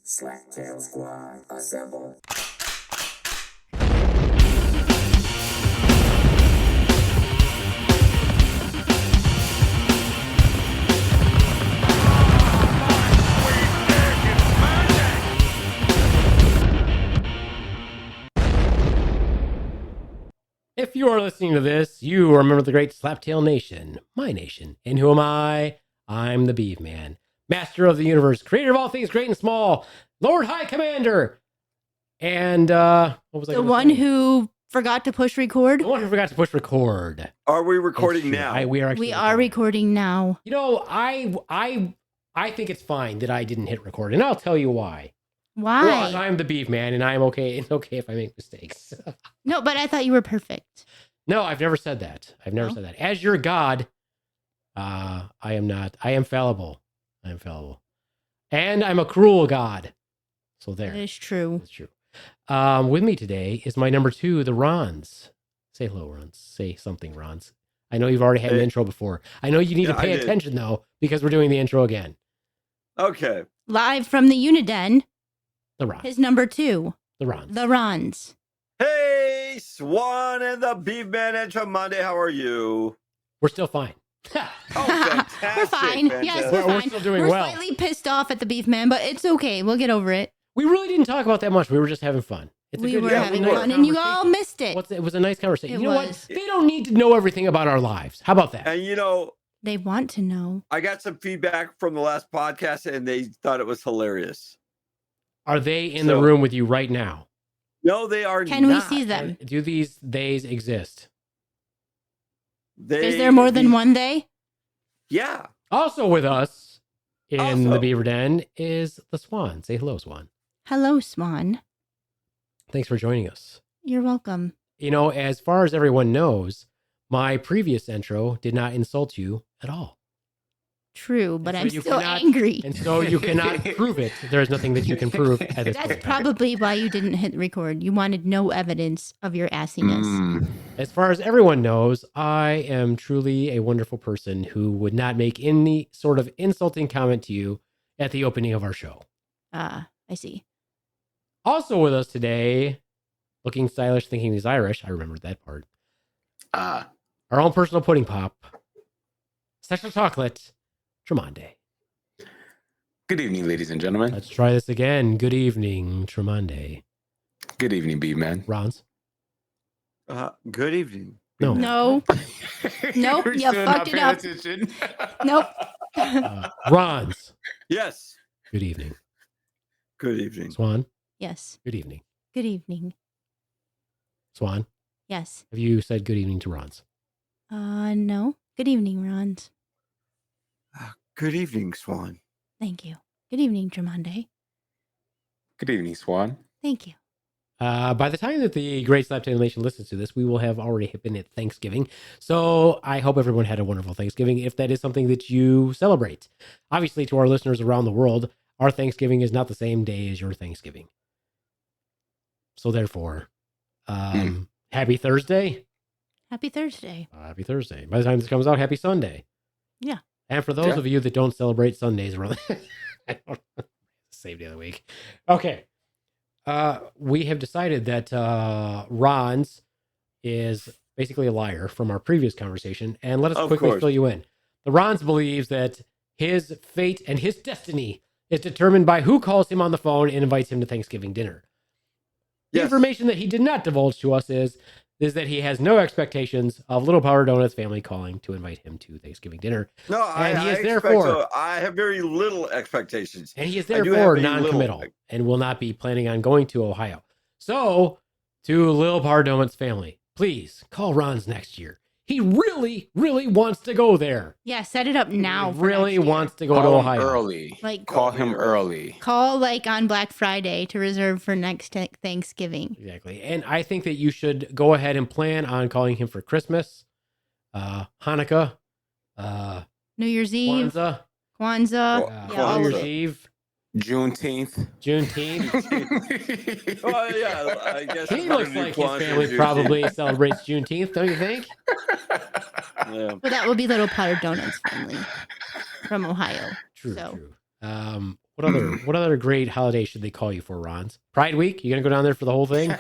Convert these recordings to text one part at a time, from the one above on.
Slacktail Squad, assemble. If you are listening to this, you remember the great Slaptail Nation, my nation. And who am I? I'm the Beaveman, master of the universe, creator of all things great and small, Lord High Commander. And what was I The gonna one say? who forgot to push record? The one who forgot to push record. Are we recording It's true. now? We are actually We are recording now. You know, I think it's fine that I didn't hit record, and I'll tell you why. Why? Well, I'm the Beaveman, and I'm okay. It's okay if I make mistakes. No, but I thought you were perfect. No, I've never said that. I've never No? said that. As your God, I am not. I am fallible. I am fallible. And I'm a cruel God. So there. That is true. That's true. With me today is my number 2, the Rons. Say hello, Rons. Say something, Rons. I know you've already had an intro before. I know you need to pay attention, though, because we're doing the intro again. Okay. Live from the Uniden, The Rons. his number 2, The Rons. the Rons. Hey, Swan and the Beaveman and Tremonde, how are you? We're still fine. Oh, fantastic. We're fine. Yes, we're We're fine. still doing we're well. slightly pissed off at the beef man, but it's okay. We'll get over it. We really didn't talk about that much. We were just having fun. We were yeah, having we were. fun, and you all missed it. It was a nice conversation. It You know was. what? They don't need to know everything about our lives. How about that? And you know, They want to know. I got some feedback from the last podcast and they thought it was hilarious. Are they in the room with you right now? No, they are Can we not. see them? Do these days exist? They, Is there more than one day? Yeah. Also with us in Also. the Beaver Den is the Swan. Say hello, Swan. Hello, Swan. Thanks for joining us. You're welcome. You know, as far as everyone knows, my previous intro did not insult you at all. True, but And so I'm you still cannot- angry. And so you cannot prove it. There's nothing that you can prove at this That's point. probably why you didn't hit record. You wanted no evidence of your assiness. As far as everyone knows, I am truly a wonderful person who would not make any sort of insulting comment to you at the opening of our show. I see. Also with us today, looking stylish, thinking he's Irish. I remembered that part. Our own personal pudding pop, special chocolate, Tremonde. Good evening, ladies and gentlemen. Let's try this again. Good evening, Tremonde. Good evening, Beaveman. Rons. Good evening. No. No. Nope, You're you still not fucked it paying up. attention. Nope. Rons. Yes. Good evening. Good evening. Swan. Yes. Good evening. Good evening. Swan. Yes. Have you said good evening to Rons? No. Good evening, Rons. Good evening, Swan. Thank you. Good evening, Tremonde. Good evening, Swan. Thank you. By the time that the Great Slaptail Nation listens to this, we will have already been at Thanksgiving. So I hope everyone had a wonderful Thanksgiving, if that is something that you celebrate. Obviously, to our listeners around the world, our Thanksgiving is not the same day as your Thanksgiving. So therefore, happy Thursday. Happy Thursday. Happy Thursday. By the time this comes out, happy Sunday. Yeah. And for those Yeah. of you that don't celebrate Sundays, really, I don't save the other week. Okay. We have decided that Ron's is basically a liar from our previous conversation. And let us Of quickly course. fill you in. The Rons believes that his fate and his destiny is determined by who calls him on the phone and invites him to Thanksgiving dinner. The Yes. information that he did not divulge to us is that he has no expectations of Little Power Donuts family calling to invite him to Thanksgiving dinner. No, And he is expect therefore- so. I have very little expectations. And he is I do therefore have a non-committal little- and will not be planning on going to Ohio. So, to Little Power Donuts family, please call Ron's next year. He really, really wants to go there. Yeah, set it up now. He for really next year. wants to go to Call him Ohio. early. Like- Call him early. Call like on Black Friday to reserve for next Thanksgiving. Exactly. And I think that you should go ahead and plan on calling him for Christmas, Hanukkah, New Year's Eve, Kwanzaa, Kwanzaa. Well, Yeah, all New of Year's it. Eve, Juneteenth. Juneteenth. Oh, yeah, I guess He I'm looks gonna do like his Kwanzaa family Juneteenth. probably celebrates Juneteenth, don't you think? Yeah. Well, that would be Little Power Donuts family from Ohio. True, So. true. What other great holiday should they call you for, Ron's? Pride Week? You gonna go down there for the whole thing?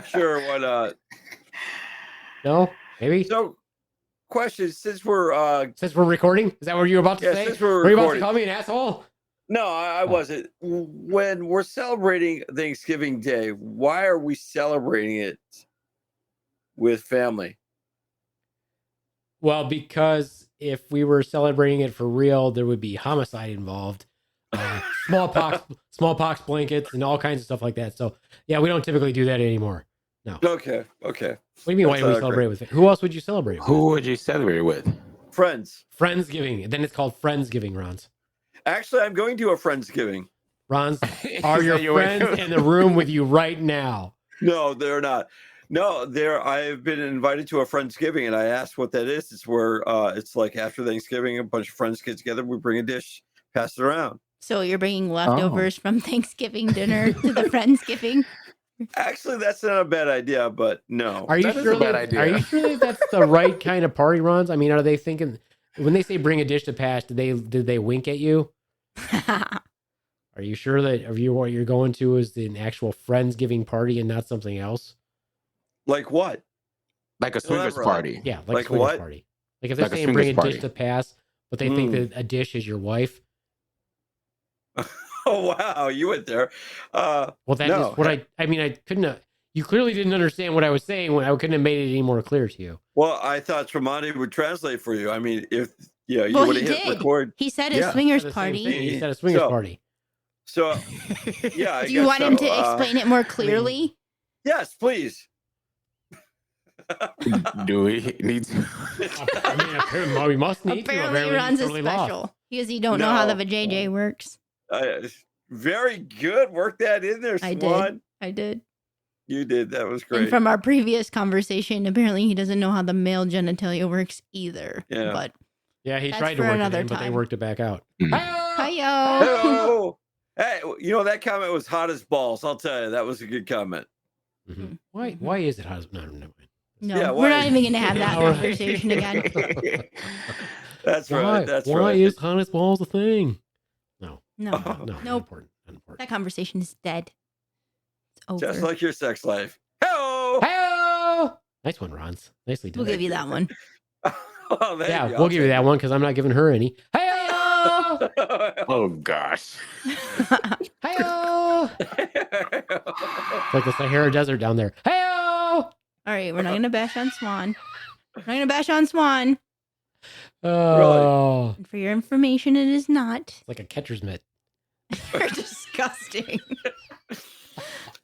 Sure, why not? No, maybe. So, question: since we're Since we're recording, is that what you were about to Yeah, say? since we're Were you about to recording. call me an asshole? no, I wasn't. When we're celebrating Thanksgiving Day, why are we celebrating it with family? Well, because if we were celebrating it for real, there would be homicide involved, smallpox blankets, and all kinds of stuff like that. So, yeah, we don't typically do that anymore. No. Okay. What do you mean? Why do we celebrate with it? Who else would you celebrate with? Who would you celebrate with? Friends. Friendsgiving. And then it's called Friendsgiving, Ron's. Actually, I'm going to a Friendsgiving. Ron's, are Is your that your way- friends in the room with you right now? No, they're not. No, I've been invited to a Friendsgiving, and I asked what that is. It's where it's like after Thanksgiving, a bunch of friends get together, we bring a dish, pass it around. So you're bringing leftovers from Thanksgiving dinner to the Friendsgiving? Actually, that's not a bad idea, but no. Are you That is sure a bad idea. Are you sure that that's the right kind of party, Ron's? I mean, are they thinking when they say bring a dish to pass? Did they wink at you? Are you sure that what you're going to is an actual Friendsgiving party and not something else? Like what? Like a swingers Elaborate. party. Yeah, like Like a swingers what? party. Like if they're Like a saying bring a swingers dish party. to pass, but they think that a dish is your wife. Oh wow, you went there. Well, that is No. what I mean. I couldn't. You clearly didn't understand what I was saying when I couldn't have made it any more clear to you. Well, I thought Tremonti would translate for you. I mean, if you Well, would he have hit did. record. He said a Yeah. swingers Said the same thing. party. He said a swingers So- party. So, yeah. I Do you guess want him so. to explain it more clearly? Yes, please. Do we need to? I mean, apparently we must need to. Apparently, Apparently, Ron's is totally lost. special because you don't know how the No. vajayjay works. Very good. Work that in there, I Swan. did. You did. That was And great. from our previous conversation, apparently he doesn't know how the male genitalia works either. Yeah. But Yeah, he That's tried to for work it another in, but they time. worked it back out. hi-yo. Hello. Hey, that comment was hot as balls. I'll tell you, that was a good comment. Mhm. Why is it husband? No, never mind. No, Yeah, we're not why- even going to have that All right. conversation again. That's right. That's why right. is hot as balls a thing? No, No, no, not Nope. important. Not important. that conversation is dead. It's over. Just like your sex life. Hello. Hey-o! Nice one, Ron's. Nicely done. We'll give you that one. Oh, there Yeah, you go. we'll give you that one because I'm not giving her any. Hey-o! Oh gosh. Hey-o! It's like the Sahara Desert down there. Hey-o! All right, we're not going to bash on Swan. We're not going to bash on Swan. Oh, And for your information, it is not. it's like a catcher's mitt. You're disgusting.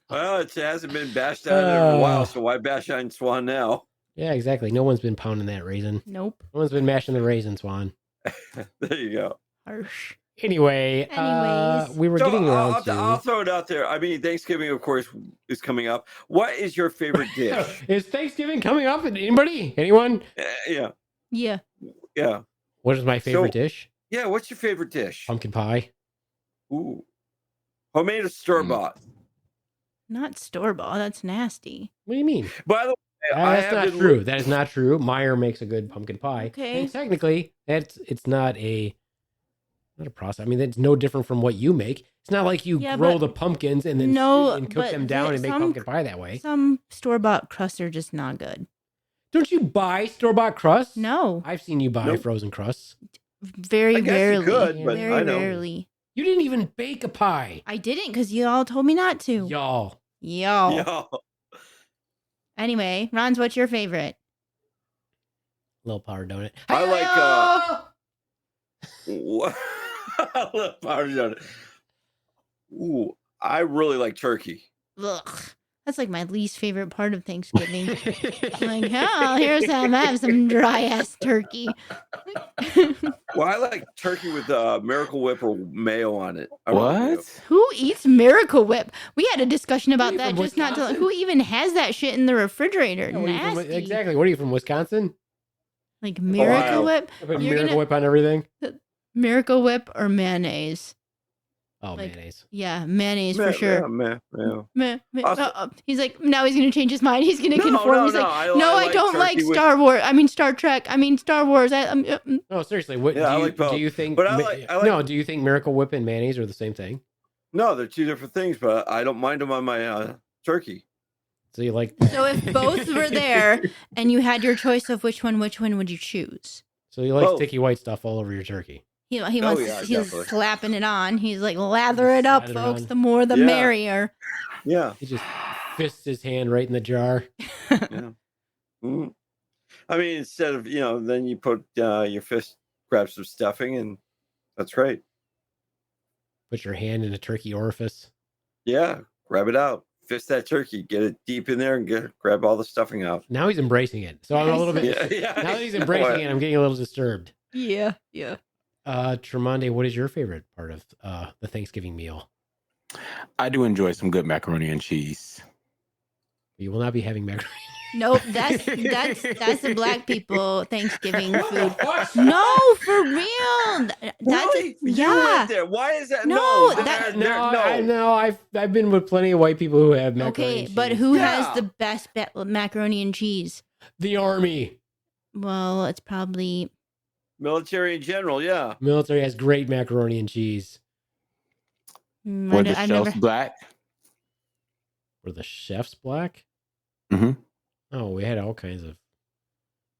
Well, it hasn't been bashed on in a while, Oh. so why bash on Swan now? Yeah, exactly. No one's been pounding that raisin. Nope. No one's been mashing the raisin, Swan. There you go. Harsh. Anyway, Anyways. we were So getting around I'll to. throw it out there. I mean, Thanksgiving, of course, is coming up. What is your favorite dish? Is Thanksgiving coming up? Anybody? Anyone? Yeah, Yeah. yeah, What is my favorite dish? yeah. What's your favorite dish? Pumpkin pie. Ooh, homemade or store bought? Not store bought. That's nasty. What do you mean? By the way, I That's have not been true. That is not true. Meyer makes a good pumpkin pie. Okay. And technically, it's not a process. I mean, it's no different from what you make. It's not like you Yeah, grow but- the pumpkins and then No, and cook but them down the- and make some- pumpkin pie that way. Some store bought crusts are just not good. Don't you buy store bought crusts? No. I've seen you buy Nope. frozen crusts. Very I guess you rarely. could, but very I know. rarely. You didn't even bake a pie, I didn't because you all told me not to. y'all. Yo. Yeah. Anyway, Ron's, what's your favorite? Little powder donut. I like, Hey-o! What? I love powder donut. Ooh, I really like turkey. Ugh. That's like my least favorite part of Thanksgiving. I'm like, oh, here's some, have some dry ass turkey. Well, I like turkey with Miracle Whip or mayo on it. I really do. What? Who eats Miracle Whip? We had a discussion about you that from just not too long. Wisconsin? Who even has that shit in the refrigerator? Yeah, what are you from- Nasty. exactly. What are you from, Wisconsin? Like Miracle Ohio. Whip, I put You're Miracle gonna- Whip on everything. Miracle Whip or mayonnaise. Oh, Like, mayonnaise. Yeah, mayonnaise for sure. Also- He's like, now he's gonna change his mind. He's gonna conform. No, He's no. like, no, I like don't like turkey with- Star Wars. I mean Star Trek. I mean Star Wars. No, seriously. What Yeah, I do you like both. do? You think? But I like- No, do you think Miracle Whip and mayonnaise are the same thing? No, they're two different things, but I don't mind them on my turkey. So you like? So if both were there and you had your choice of which one would you choose? So you like Both. sticky white stuff all over your turkey? He Oh, wants. yeah, he's definitely. slapping it on. He's like, lather it up, Slather it folks. on. The more, the Yeah. merrier. Yeah. He just fists his hand right in the jar. Yeah. Mhm. I mean, instead of, then you put your fist, grab some stuffing, and that's right. Put your hand in a turkey orifice. Yeah. Grab it out. Fist that turkey. Get it deep in there and grab all the stuffing out. Now he's embracing it. So I'm a little bit. Yeah. Now that he's embracing it, I'm getting a little disturbed. Yeah. Tremonde, what is your favorite part of the Thanksgiving meal? I do enjoy some good macaroni and cheese. You will not be having macaroni. Nope. That's the black people Thanksgiving food. What? No, for real. That's Really? You yeah. went there. Why is that? No, they're- that- they're- I know. I've been with plenty of white people who have macaroni. Okay, and but cheese. who Yeah. has the best macaroni and cheese? The army Well, it's probably Military in general, yeah. military has great macaroni and cheese. Were the shells black? Were the chefs black? Mhm. Oh, we had all kinds of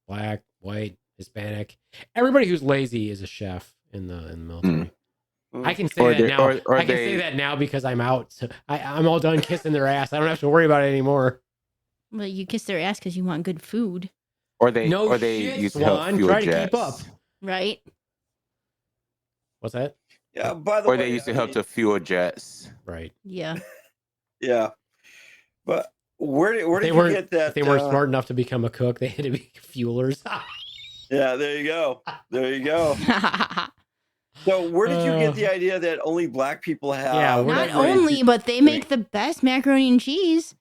black, white, Hispanic. Everybody who's lazy is a chef in the military. I can say Or that they- now. or I can say that now because I'm out. So I'm all done kissing their ass. I don't have to worry about it anymore. well, you kiss their ass because you want good food, Or they No or they shit, used to help Swan. fuel Try to jets. keep up. right? What's that? Yeah, by the Or way. they used to I help mean, to fuel jets. Right. Yeah. Yeah. But where did They you weren't- get that? If they weren't smart enough to become a cook, they had to be fuelers. Yeah, there you go. There you go. So where did you get the idea that only black people have? Yeah, we're Not not- only, but they make the best macaroni and cheese.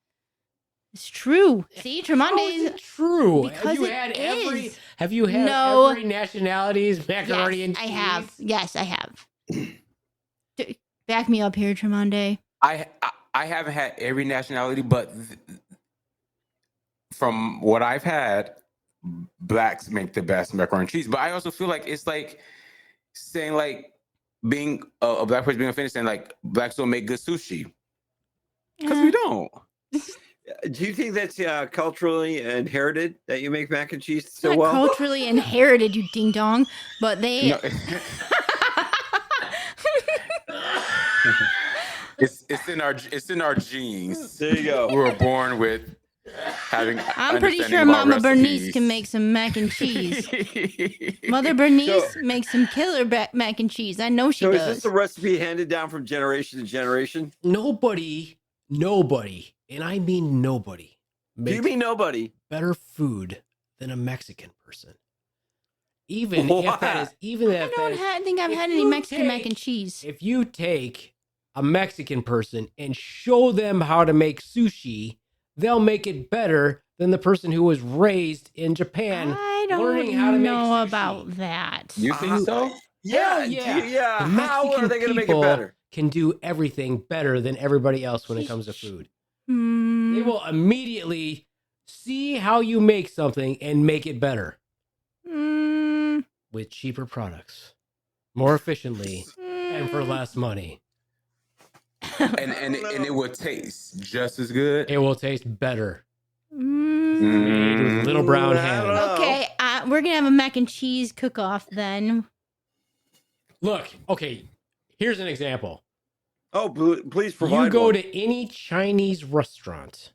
It's true. See, How is Tremonde's. it true? Because have you it had is. Have you had No. every nationality's macaroni and Yes, cheese? I have. Yes, I have. Back me up here, Tremonde. I haven't had every nationality, but from what I've had, blacks make the best macaroni and cheese. But I also feel like it's like saying like being a black person being offended saying like blacks don't make good sushi because we don't. Do you think that's culturally inherited that you make mac and cheese It's so not well? culturally inherited, you ding dong. But they. No. It's in our genes. There you go. We were born with having. I'm pretty understanding sure about Mama Bernice recipes. can make some mac and cheese. Mother Bernice So- makes some killer mac and cheese. I know she So is does. this a recipe handed down from generation to generation? Nobody, and I mean nobody, Do you makes mean nobody? better food than a Mexican person. Even What? if that is, even I if that don't is, think I've if had any you Mexican mac take- and cheese. if you take a Mexican person and show them how to make sushi, they'll make it better than the person who was raised in Japan. I learning don't how to make know sushi. about that. You think so? Yeah, yeah. yeah. The How Mexican are they going to make it people better? can do everything better than everybody else when it comes to food. Hmm. They will immediately see how you make something and make it better Hmm. with cheaper products, more efficiently, and for less money. And it would taste just as good. It will taste better. Hmm. Made with little brown I don't hands. know. Okay, we're gonna have a mac and cheese cook-off then. Look, okay, here's an example. Oh, please provide You go one. to any Chinese restaurant.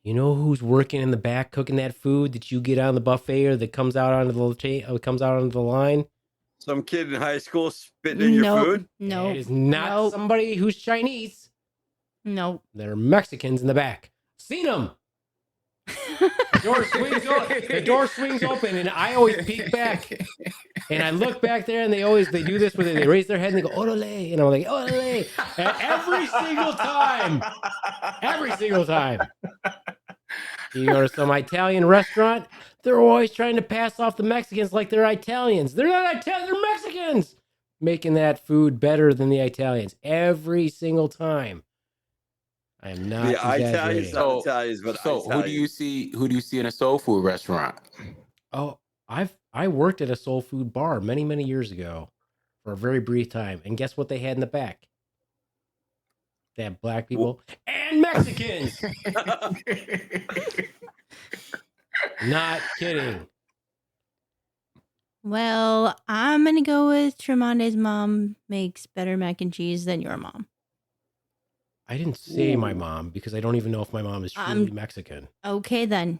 You know who's working in the back cooking that food that you get on the buffet or that comes out onto the line? Some kid in high school spitting in your Nope. food? No, It is not Nope. somebody who's Chinese. no. They're Mexicans in the back. Seen them. The door swings open, and I always peek back, and I look back there, and they do this where they raise their head and they go orale, and I'm like orale, and every single time. You go to some Italian restaurant, they're always trying to pass off the Mexicans like they're Italians. They're not Italians, they're Mexicans. making that food better than the Italians every single time. I am not The Italians, exaggerating. not Italians, but So who do you Italians. see? Who do you see in a soul food restaurant? Oh, I worked at a soul food bar many, many years ago for a very brief time. And guess what they had in the back? They had black people and Mexicans. Not kidding. Well, I'm gonna go with Tremonde's mom makes better mac and cheese than your mom. I didn't say my Ooh. mom because I don't even know if my mom is truly Mexican. Okay then.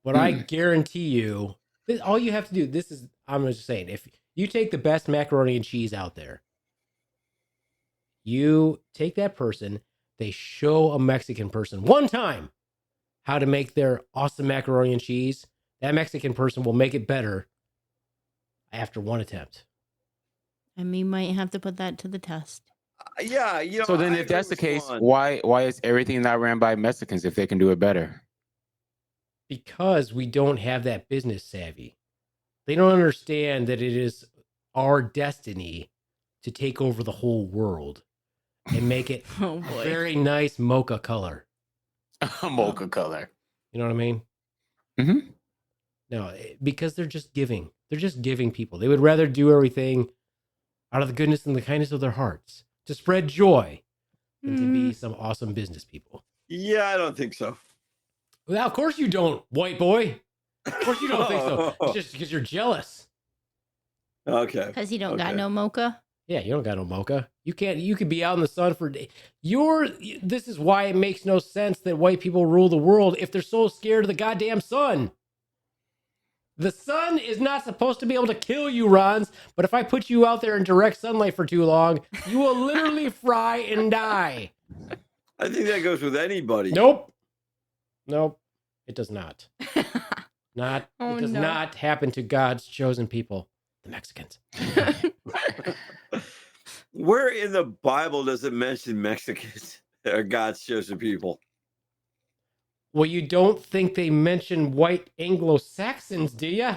But I guarantee you, all you have to do, I'm just saying, if you take the best macaroni and cheese out there, you take that person, they show a Mexican person one time how to make their awesome macaroni and cheese, that Mexican person will make it better after one attempt. And we might have to put that to the test. Yeah, So then, I if that's the agree with case, Swan. why is everything not ran by Mexicans if they can do it better? Because we don't have that business savvy. They don't understand that it is our destiny to take over the whole world and make it Oh boy. very nice mocha color. Mocha color. You know what I mean? Mm-hmm. No, because they're just giving. They're just giving people. They would rather do everything out of the goodness and the kindness of their hearts to spread joy than to be some awesome business people. Yeah, I don't think so. Well, of course you don't, white boy. Of course you don't think so. It's just because you're jealous. Okay. Because you don't got Okay. no mocha. Yeah, you don't got no mocha. You can't. You could be out in the sun for days. This is why it makes no sense that white people rule the world if they're so scared of the goddamn sun. The sun is not supposed to be able to kill you, Rons. But if I put you out there in direct sunlight for too long, you will literally fry and die. I think that goes with anybody. Nope. It does not. Oh, It does no. not happen to God's chosen people, the Mexicans. Where in the Bible does it mention Mexicans or God's chosen people? Well, you don't think they mention white Anglo-Saxons, do you?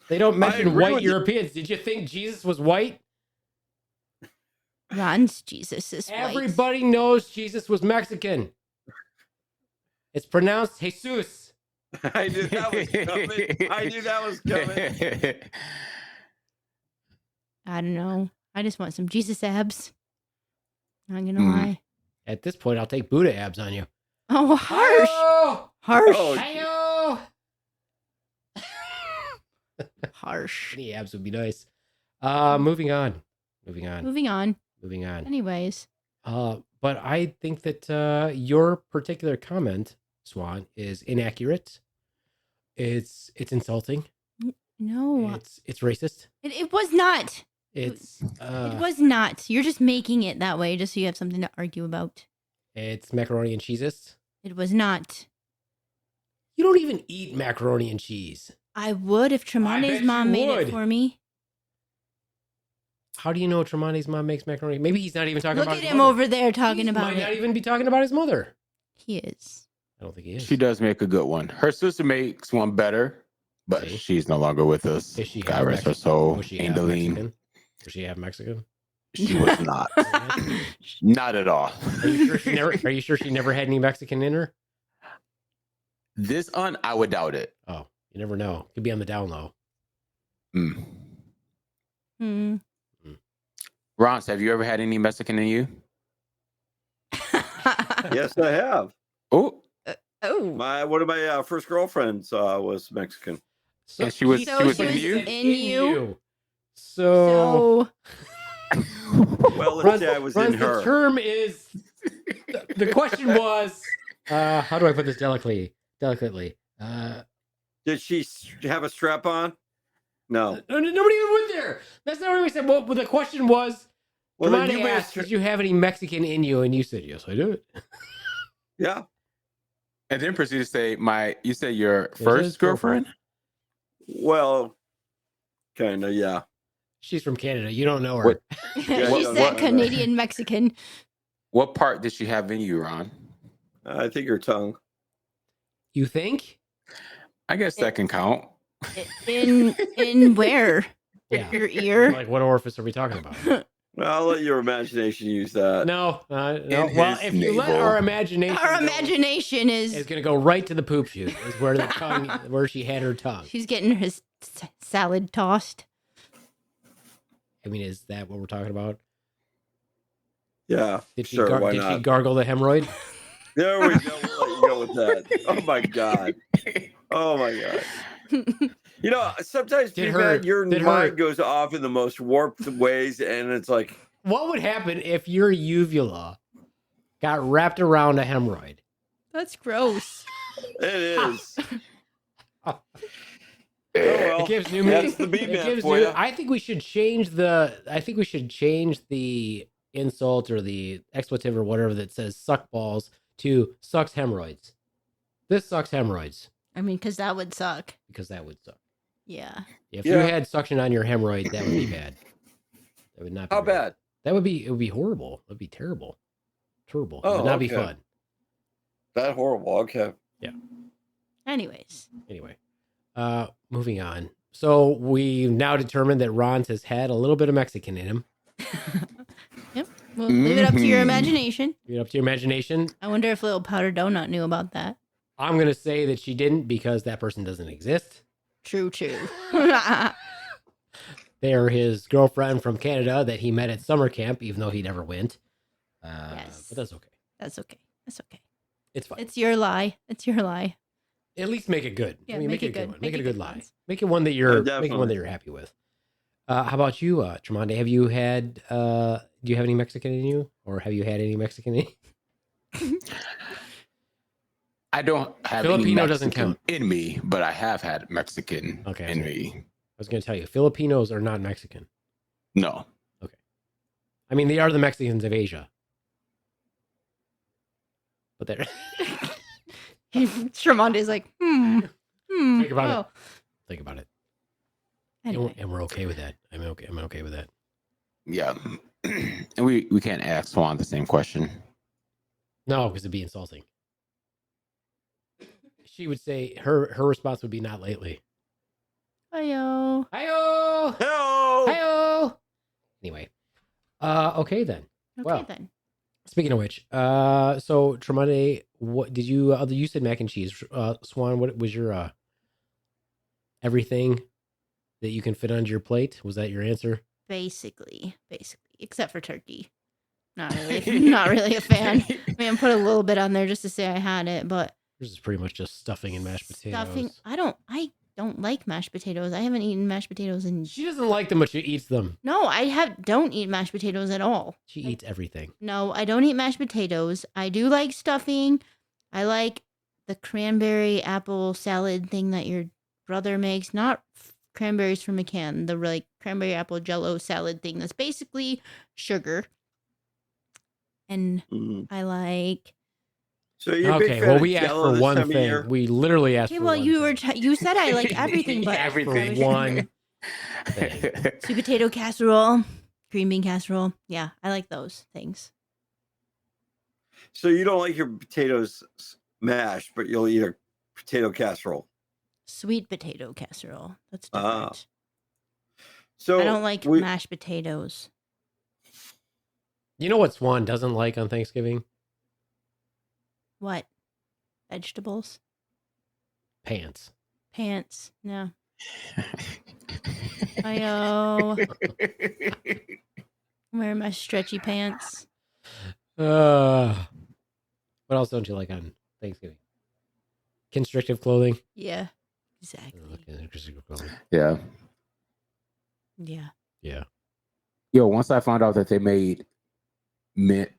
They don't mention agree white with you. Europeans. Did you think Jesus was white? Ron's Jesus is white. Everybody knows Jesus was Mexican. It's pronounced Jesus. I knew that was coming. I knew that was coming. I don't know. I just want some Jesus abs. Not gonna Mm. lie. At this point, I'll take Buddha abs on you. Oh, harsh. Hi-yo! Harsh. Oh, Hi-yo! Harsh. Any abs would be nice. Moving on. Moving on. Anyways. But I think that your particular comment, Swan, is inaccurate. It's insulting. No. It's racist. It was not. It's It was not. You're just making it that way just so you have something to argue about. it's macaroni and cheeses. It was not. You don't even eat macaroni and cheese. I would if Tremonde's bet mom you made would. it for me. How do you know Tremonde's mom makes macaroni? Maybe he's not even talking Look about at his him mother. over there talking He about might not it. even be talking about his mother. He is. I don't think he is. She does make a good one. Her sister makes one better, but See? she's no longer with us. Is she God half rest her Mexican? soul. Was she half Angeline. Mexican? Was she half Mexican? She was not. Not at all. Are you sure she never? Are you sure she never had any Mexican in her? This aunt, I would doubt it. Oh, you never know. Could be on the down low. Mm. Hmm. Rons, have you ever had any Mexican in you? Yes, I have. Oh, Oh. One of my first girlfriends was Mexican. So And she was- So she was in you? So, Well, let's Runs, say I was Runs, in the her. term is. The question was, how do I put this delicately? Did she have a strap on? No. Nobody even went there. That's not what we said. Well, the question was, Well, then Ramona you may have asked, did you have any Mexican in you? And you said, yes, I do. Yeah. and then proceed to say, you said your Yes, his first girlfriend. girlfriend? Well, kind of. Yeah. She's from Canada. You don't know her. What- She What- said Canadian Mexican. What part did she have in you, Ron? I think her tongue. You think? I guess that can count. In where? Yeah. Your ear. Like, what orifice are we talking about? Well, I'll let your imagination use that. No. In Well, his if you let navel. our imagination, Our imagination is is going to go right to the poop chute. Is where the tongue, where she had her tongue. she's getting her salad tossed. I mean, is that what we're talking about? Yeah, Did she sure. Why did not? she gargle the hemorrhoid? There we go. We'll let you go with that. Oh my god. Oh my god. You know, sometimes Did people, her- your did mind her- goes off in the most warped ways, and it's like, What would happen if your uvula got wrapped around a hemorrhoid? That's gross. it is. Oh It well, gives new that's the meaning. Beaveman for you. I think we should change the. I think we should change the insult or the expletive or whatever that says "suck balls" to "sucks hemorrhoids." This sucks hemorrhoids I mean, because that would suck. because that would suck. Yeah. If you Yeah. had suction on your hemorrhoid, that would be bad. That would not. Be How great. bad? That would be. It would be horrible. It would be terrible. Terrible. It Oh, would not be okay. fun. That horrible. Okay. Anyways. Anyway, moving on. So we now determined that Ron has had a little bit of Mexican in him. Yep. We'll leave it up to your Mhm. imagination. Leave it up to your imagination. I wonder if little powder donut knew about that. I'm gonna say that she didn't because that person doesn't exist. True, true. They are his girlfriend from Canada that he met at summer camp, even though he never went. Yes. But that's okay. That's okay. That's okay. It's fine. It's your lie. It's your lie. At least make it good. Yeah, I mean, make make it it a good good. one. Make Make it a it good good lie. ones. Make it one that you're make it one definitely. that you're happy with. How about you, Tremonde? Have you had do you have any Mexican in you? Or have you had any Mexican in you? I don't have Filipino any doesn't Mexican count. in me, but I have had Mexican Okay, in so- me. I was gonna tell you, Filipinos are not Mexican. No. I mean, they are the Mexicans of Asia. But they're Tremonde's like, Think about it. oh. think about it. Anyway. And we're okay with that. I'm okay with that. Yeah. And we can't ask Swan the same question. No, because it'd be insulting. She would say her response would be not lately. Hiyo. Hi-yo! Hello. Hi-yo! Anyway. Okay then. Okay Well. then. Speaking of which, so Tremonde, what did you you said mac and cheese. Swan, what was your everything that you can fit onto your plate? Was that your answer? Basically. Except for turkey. Not really a fan. I mean, I put a little bit on there just to say I had it, but This is pretty much just stuffing and mashed potatoes. stuffing. I don't like mashed potatoes. I haven't eaten mashed potatoes in. She doesn't like them, but she eats them. No, don't eat mashed potatoes at all. She eats everything. No, I don't eat mashed potatoes. I do like stuffing. I like the cranberry apple salad thing that your brother makes. Not cranberries from a can. The like cranberry apple jello salad thing. That's basically sugar. And Mhm. I like. So you're a big Okay, fan well, of we asked Jell-O for this one time of thing. year? We literally asked Okay, for well, one you were thing. you said I like everything, but Everything. For one thing. sweet potato casserole, green bean casserole. Yeah, I like those things. So you don't like your potatoes mashed, but you'll eat a potato casserole. Sweet potato casserole. That's Ah. different. So I don't like we- mashed potatoes. You know what Swan doesn't like on Thanksgiving? What? Vegetables? Pants. Pants? No. I'm wearing my stretchy pants. What else don't you like on Thanksgiving? Constrictive clothing. Yeah, exactly. Constrictive clothing. Yeah. Yeah. Yeah. Yo, once I found out that they made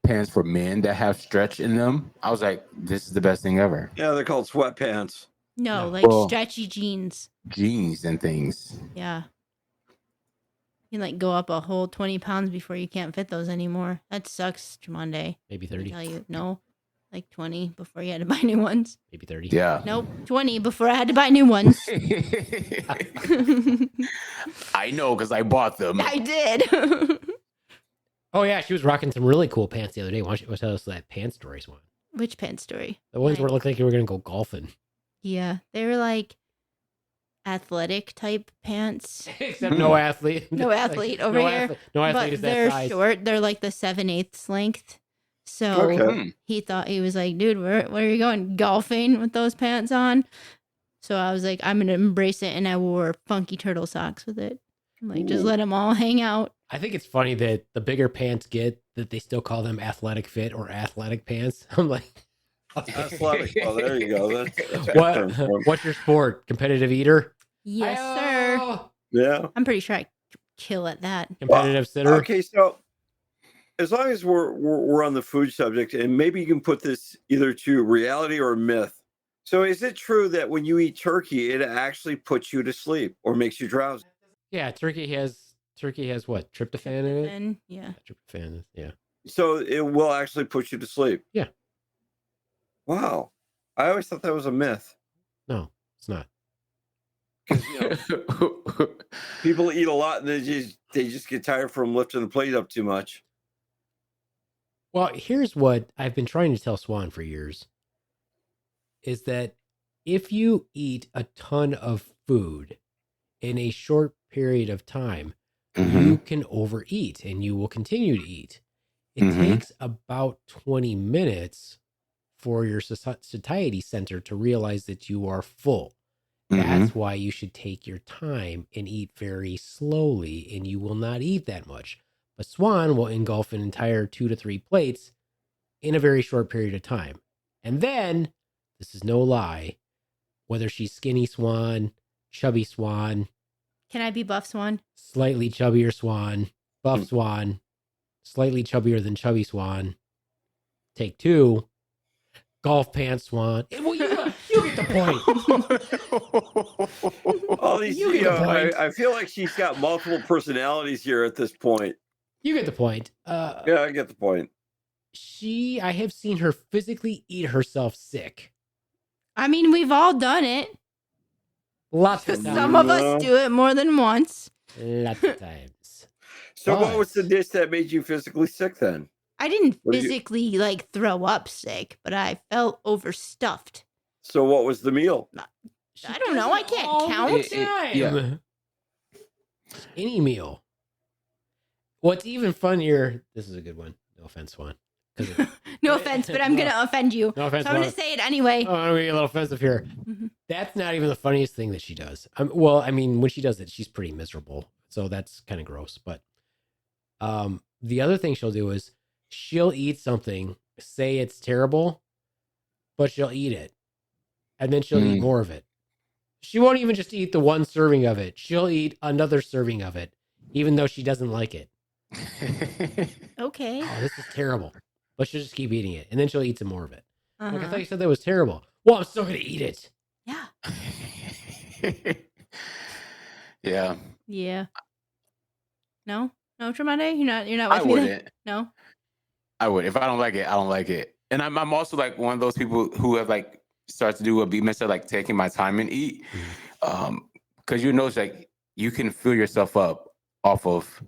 pants for men that have stretch in them, I was like, this is the best thing ever. Yeah, they're called sweatpants. No, No. like Well- stretchy jeans. Jeans and things. Yeah. You can like go up a whole 20 pounds before you can't fit those anymore. That sucks, Tremonde. Maybe Let me 30. tell you, no, like 20 before you had to buy new ones. Maybe 30. Yeah. Nope, 20 before I had to buy new ones. I know because I bought them. I did. Oh, yeah. She was rocking some really cool pants the other day. Why don't you tell us that pants story, Swan? Which pants story? The ones where Like- it looked like you were going to go golfing. Yeah, they were like, athletic type pants. Except no athlete. No athlete over here. No athlete But is that they're size. short. They're like the 7/8 length. So Okay. he thought, he was like, dude, where are you going? Golfing with those pants on? So I was like, I'm going to embrace it. And I wore funky turtle socks with it. Like, just Ooh. let them all hang out. I think it's funny that the bigger pants get, that they still call them athletic fit or athletic pants. I'm like, Athletic. Oh, there you go. That's what's your sport? Competitive eater? Yes, sir. Hi-oh! Yeah. I'm pretty sure I kill at that. Competitive sitter? Okay, so as long as we're on the food subject, and maybe you can put this either to reality or myth. So, is it true that when you eat turkey, it actually puts you to sleep or makes you drowsy? Yeah, turkey has what? Tryptophan in it? And yeah. Tryptophan, yeah. So it will actually put you to sleep. Yeah. Wow. I always thought that was a myth. No, it's not. 'Cause, people eat a lot and they just get tired from lifting the plate up too much. Well, here's what I've been trying to tell Swan for years, is that if you eat a ton of food in a short period of time, you can overeat and you will continue to eat. It takes about 20 minutes for your satiety center to realize that you are full. That's why you should take your time and eat very slowly, and you will not eat that much. But Swan will engulf an entire 2 to 3 plates in a very short period of time. And then, this is no lie, whether she's skinny Swan, chubby Swan, Can I be buff swan? slightly chubbier Swan, buff Swan, slightly chubbier than chubby Swan, take 2, golf pants Swan. Well, you get the point. All these, You get the point. I feel like she's got multiple personalities here at this point. You get the point. Yeah, I get the point. I have seen her physically eat herself sick. I mean, we've all done it. Lots of times. Some of us do it more than once. Lots of times. So, what was the dish that made you physically sick then? I didn't What did you- physically like throw up sick, but I felt overstuffed. So, what was the meal? I don't know. I can't count. Yeah. Any meal. What's even funnier, this is a good one. No offense, Swan. No offense, but I'm going to offend you. No offense, So I'm going to say it anyway. Oh, I'm going to get a little offensive here. Mhm. That's not even the funniest thing that she does. Well, I mean, when she does it, she's pretty miserable. So that's kind of gross. But the other thing she'll do is she'll eat something, say it's terrible, but she'll eat it. And then she'll eat more of it. She won't even just eat the one serving of it. She'll eat another serving of it, even though she doesn't like it. Okay. Oh, this is terrible. But she'll just keep eating it. And then she'll eat some more of it. Like, I Uh-huh. thought you said that was terrible. Well, I'm still going to eat it. Yeah. Yeah. Yeah. No? No, Tremade? You're not I with me then? wouldn't. No? I would. If I don't like it, I don't like it. And I'm also like one of those people who have like started to do what Beaveman said, like taking my time and eat. Because you know, like you can fill yourself up off of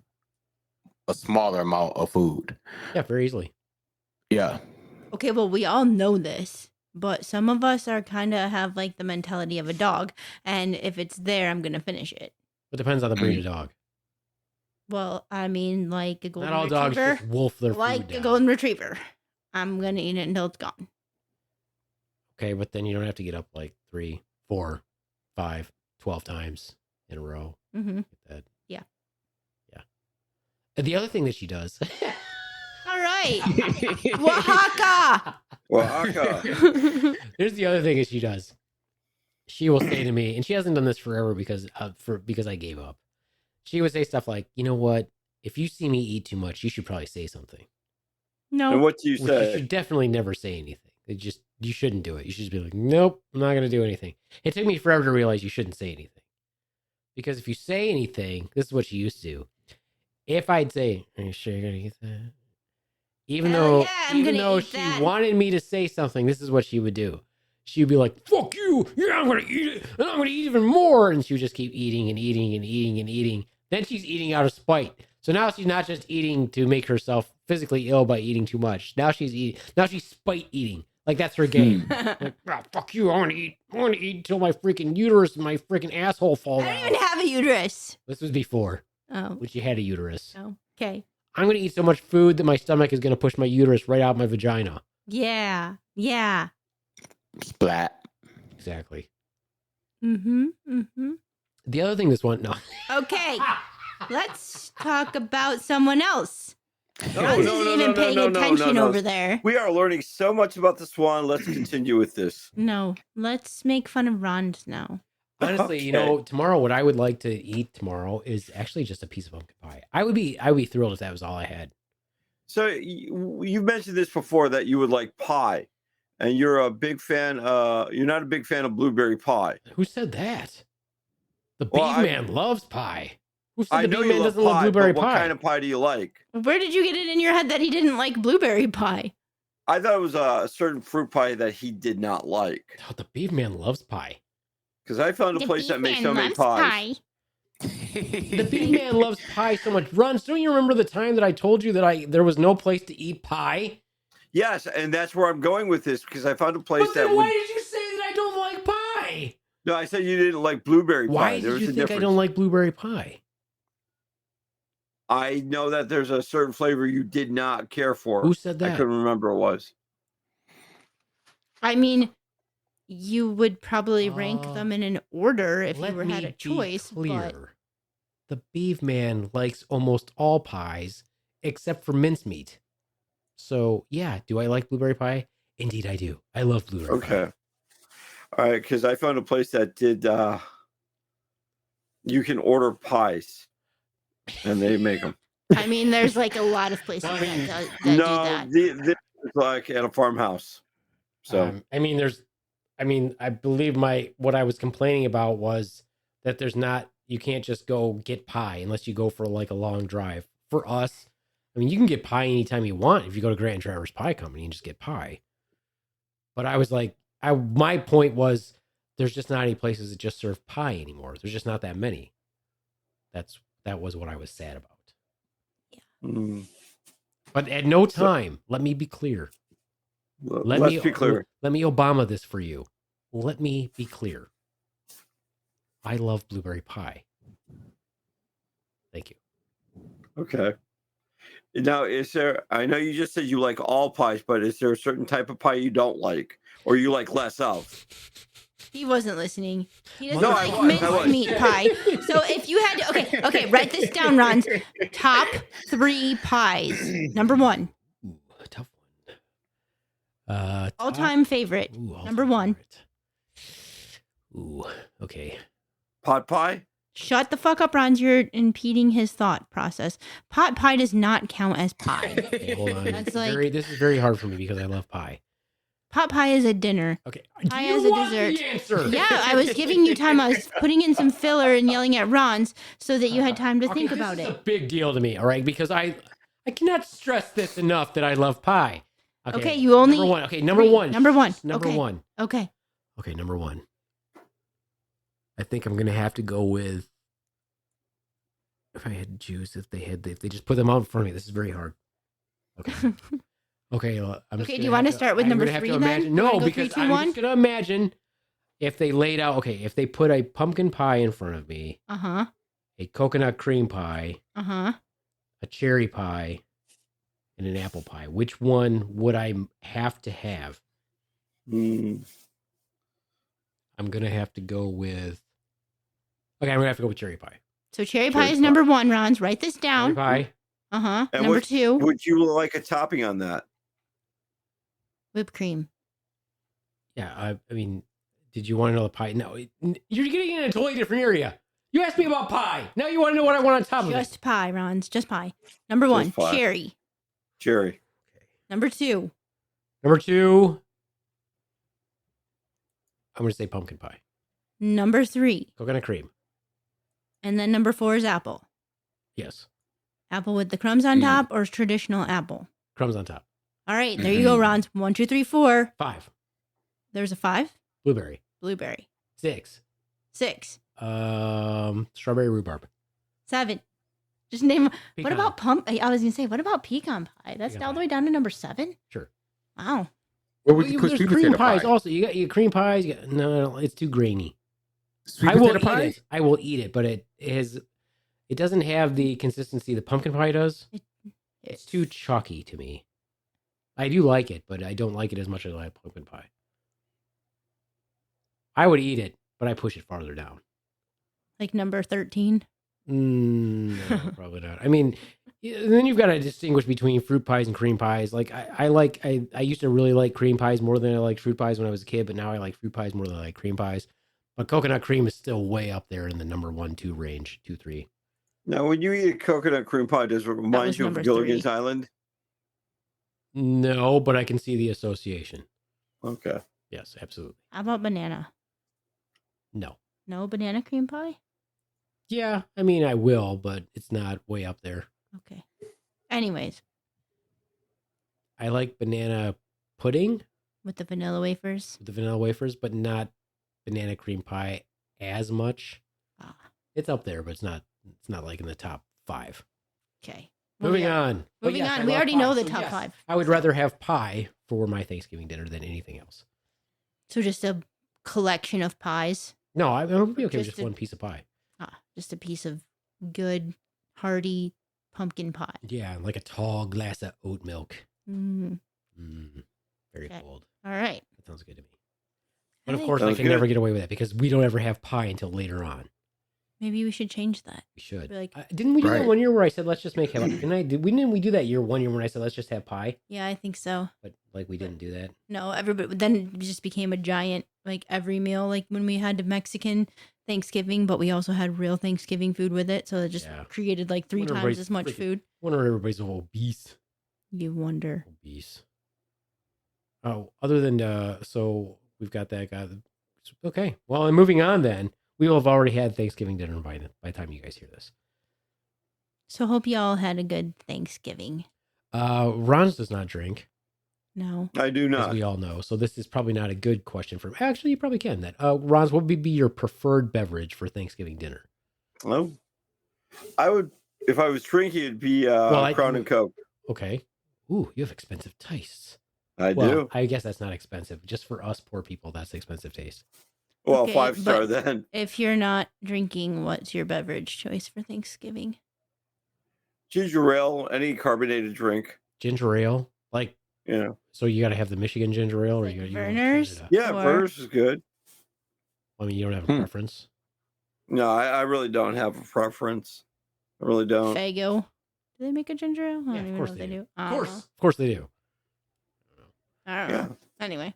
a smaller amount of food. Yeah, very easily. Yeah. Okay, well, we all know this, but some of us are kind of have like the mentality of a dog, and if it's there, I'm gonna finish it. It depends on the breed of dog. Well, I mean, like a golden Not all dogs retriever, just wolf their like food a down. golden retriever. I'm gonna eat it until it's gone. Okay, but then you don't have to get up like 3, 4, 5, 12 times in a row. Mm-hmm. That. Yeah. Yeah. And the other thing that she does. All right, Oaxaca. Oaxaca. Here's the other thing that she does. She will say to me, and she hasn't done this forever because I gave up. She would say stuff like, "You know what? If you see me eat too much, you should probably say something." No. And what do you Which you say? should definitely never say anything. You shouldn't do it. You should just be like, "Nope, I'm not going to do anything." It took me forever to realize you shouldn't say anything. Because if you say anything, this is what she used to do. If I'd say, "Are you sure you're going to eat that?" Even Hell though, yeah, I'm even gonna though eat she that. wanted me to say something, this is what she would do. She would be like, "Fuck you! Yeah, I'm going to eat it, and I'm going to eat even more." And she would just keep eating and eating and eating and eating. Then she's eating out of spite. So now she's not just eating to make herself physically ill by eating too much. Now she's spite eating. Like that's her game. Like, "Ah, fuck you. I want to eat until my freaking uterus and my freaking asshole fall I don't out." even have a uterus. This was before Oh, when she had a uterus. okay. I'm going to eat so much food that my stomach is going to push my uterus right out my vagina. Yeah. Splat. Exactly. Mm-hmm. The other thing this one, no. Okay. Let's talk about someone else. No, Franz no, isn't no, even no, paying no, no, attention no, no. over there. We are learning so much about the swan. Let's continue with this. No, let's make fun of Rond now. Honestly, you know, tomorrow, what I would like to eat tomorrow is actually just a piece of pumpkin pie. I would be thrilled if that was all I had. So you mentioned this before that you would like pie, and you're a big fan. You're not a big fan of blueberry pie. Who said that? The Well, Beaveman loves pie. Who said I the know you Beaveman love doesn't love pie, blueberry but what pie? kind of pie do you like? Where did you get it in your head that he didn't like blueberry pie? I thought it was a certain fruit pie that he did not like. Oh, the Beaveman loves pie. Because I found a place that makes so many pies. The Beaveman loves pie so much. Runs, don't you remember the time that I told you that there was no place to eat pie? Yes, and that's where I'm going with this because I found a place But then that why would. did you say that I don't like pie? No, I said you didn't like blueberry pie. Why There did was you a think I difference. don't like blueberry pie? I know that there's a certain flavor you did not care for. Who said I that? couldn't remember what it was. I mean, you would probably rank Uh, them in an order if Let you had me a choice. be But clear. The Beaveman likes almost all pies except for mincemeat. So, yeah, do I like blueberry pie? Indeed, I do. I love blueberry pie. Okay. All right, because I found a place that did. You can order pies, and they make them. I mean, there's like a lot of places I mean, that do that. This is like at a farmhouse. So I believe what I was complaining about was that you can't just go get pie unless you go for like a long drive. For us, I mean, you can get pie anytime you want if you go to Grant Travers Pie Company and just get pie. But I was like, my point was there's just not any places that just serve pie anymore. There's just not that many. That was what I was sad about. But at no time, let me be clear. let's be clear. Let me Obama this for you. Let me be clear. I love blueberry pie. Thank you. Okay. Now, I know you just said you like all pies, but is there a certain type of pie you don't like or you like less of? He wasn't listening. He doesn't No, like I was. mincemeat pie. So if you had to, okay, write this down, Ron. Top 3 pies. Number 1, Ooh, a tough one. all-time favorite. Number 1. Ooh, okay. Pot pie? Shut the fuck up, Ron. You're impeding his thought process. Pot pie does not count as pie. Okay, hold on. That's like- This is very hard for me because I love pie. Pot pie is a dinner. Okay. Pie Do you as a want dessert. the answer? Yeah, I was giving you time. I was putting in some filler and yelling at Ron's so that you had time to think about This is it. a big deal to me, all right? Because I cannot stress this enough that I love pie. Okay, you only- number 1. Okay, number Three. 1. Number 1. Number Okay. 1. Okay. Okay, number 1. I think I'm gonna have to go with. If I had to choose, if they just put them out in front of me, this is very hard. Okay. Okay. Okay, do you want to start with number 3 then? Imagine, You no, wanna go because 3, 2, I'm 1? just gonna imagine if they laid out. Okay, if they put a pumpkin pie in front of me, Uh-huh. a coconut cream pie, Uh-huh. a cherry pie, and an apple pie, which one would I have to have? Mm, I'm gonna have to go with. Okay, I'm gonna have to go with cherry pie. So cherry pie Cherry is pie. number 1, Ron's. Write this Cherry down. pie. Uh-huh. And Number what- 2, would you like a topping on that? whipped cream. Yeah, I mean, did you want to know the pie? No, you're getting in a totally different area. You asked me about pie. Now you want to know what I want on top of it. Just pie, Ron's. Just pie. Number Just 1, pie. cherry. Jerry. Number 2, Number 2, I'm going to say pumpkin pie. number 3, Coconut cream. and then number 4 is apple. Yes. Apple with the crumbs on Mm. top or traditional apple? Crumbs on top. All right, there you go, Ron's. 1, 2, 3, 4. 5. There's a 5. Blueberry. Blueberry. 6. 6. Strawberry rhubarb. 7. Just name. What Pecan. about I was gonna say, what about pecan pie? That's Pecan all the pie. way down to number 7. Sure. Wow. Where would you put There's sweet cream potato pies pie? also. You got your cream pies. No, it's too grainy. Sweet I will potato eat pie? it. I will eat it, but it doesn't have the consistency the pumpkin pie does. It's too chalky to me. I do like it, but I don't like it as much as I like pumpkin pie. I would eat it, but I push it farther down. Like number 13. No, probably not. I mean, then you've got to distinguish between fruit pies and cream pies. Like I used to really like cream pies more than I liked fruit pies when I was a kid, but now I like fruit pies more than I like cream pies. But coconut cream is still way up there in the number 1, 2 range, 2, 3. Now, when you eat a coconut cream pie, does it remind was you of number Gilligan's 3. Island? No, but I can see the association. Okay. Yes, absolutely. How about banana? No. No banana cream pie? Yeah, I mean I will, but it's not way up there. Okay. Anyways, I like banana pudding with the vanilla wafers. with the vanilla wafers, but not banana cream pie as much. Ah, It's up there, but it's not like in the top 5. okay. Moving on. But Moving yes, I on. We love already pie. know the So top yes, 5. I would rather have pie for my Thanksgiving dinner than anything else. So just a collection of pies. No, I would be okay with Just just a- one piece of pie. Just a piece of good, hearty pumpkin pie. Yeah, like a tall glass of oat milk. Mm, Very Okay. cold. all right. That sounds good to me. But of Hey, course, I Sounds can good. never get away with it because we don't ever have pie until later on. maybe we should change that. We should. Be like- Didn't we do that Right. one year where I said let's just make have? Didn't we do that one year when I said let's just have pie? Yeah, I think so. But like we didn't do that. No, everybody. Then it just became a giant, like every meal, like when we had the Mexican Thanksgiving, but we also had real Thanksgiving food with it. So it just Yeah. created like 3 Wonder times everybody's as much freaking- food. Wonder if everybody's obese. You wonder. Obese. Oh, other than so we've got that guy. Okay. Well, and moving on then. We will have already had Thanksgiving dinner by the time you guys hear this. So hope y'all had a good Thanksgiving. Ron's does not drink, No. I do as not. we all know. So this is probably not a good question for him. Actually, you probably can. That Ron's, what would be your preferred beverage for Thanksgiving dinner? Well, I would, if I was drinking, it'd be Crown and Coke. Okay. Ooh, you have expensive tastes. I Well, do. I guess that's not expensive. Just for us poor people, that's expensive taste. Well, Okay, 5-star but- then. If you're not drinking, what's your beverage choice for Thanksgiving? Ginger ale, any carbonated drink. Ginger ale, like You know. so you got to have the Michigan ginger ale, or Like you want Verner's? Canada? Yeah, Or- Verner's is good. I mean, you don't have a preference. No, I really don't have a preference. I really don't. Fago. Do they make a ginger ale? I don't Yeah, even of course know if they they do. do. I Of don't course, know. of course they do. I don't Yeah. know. Anyway.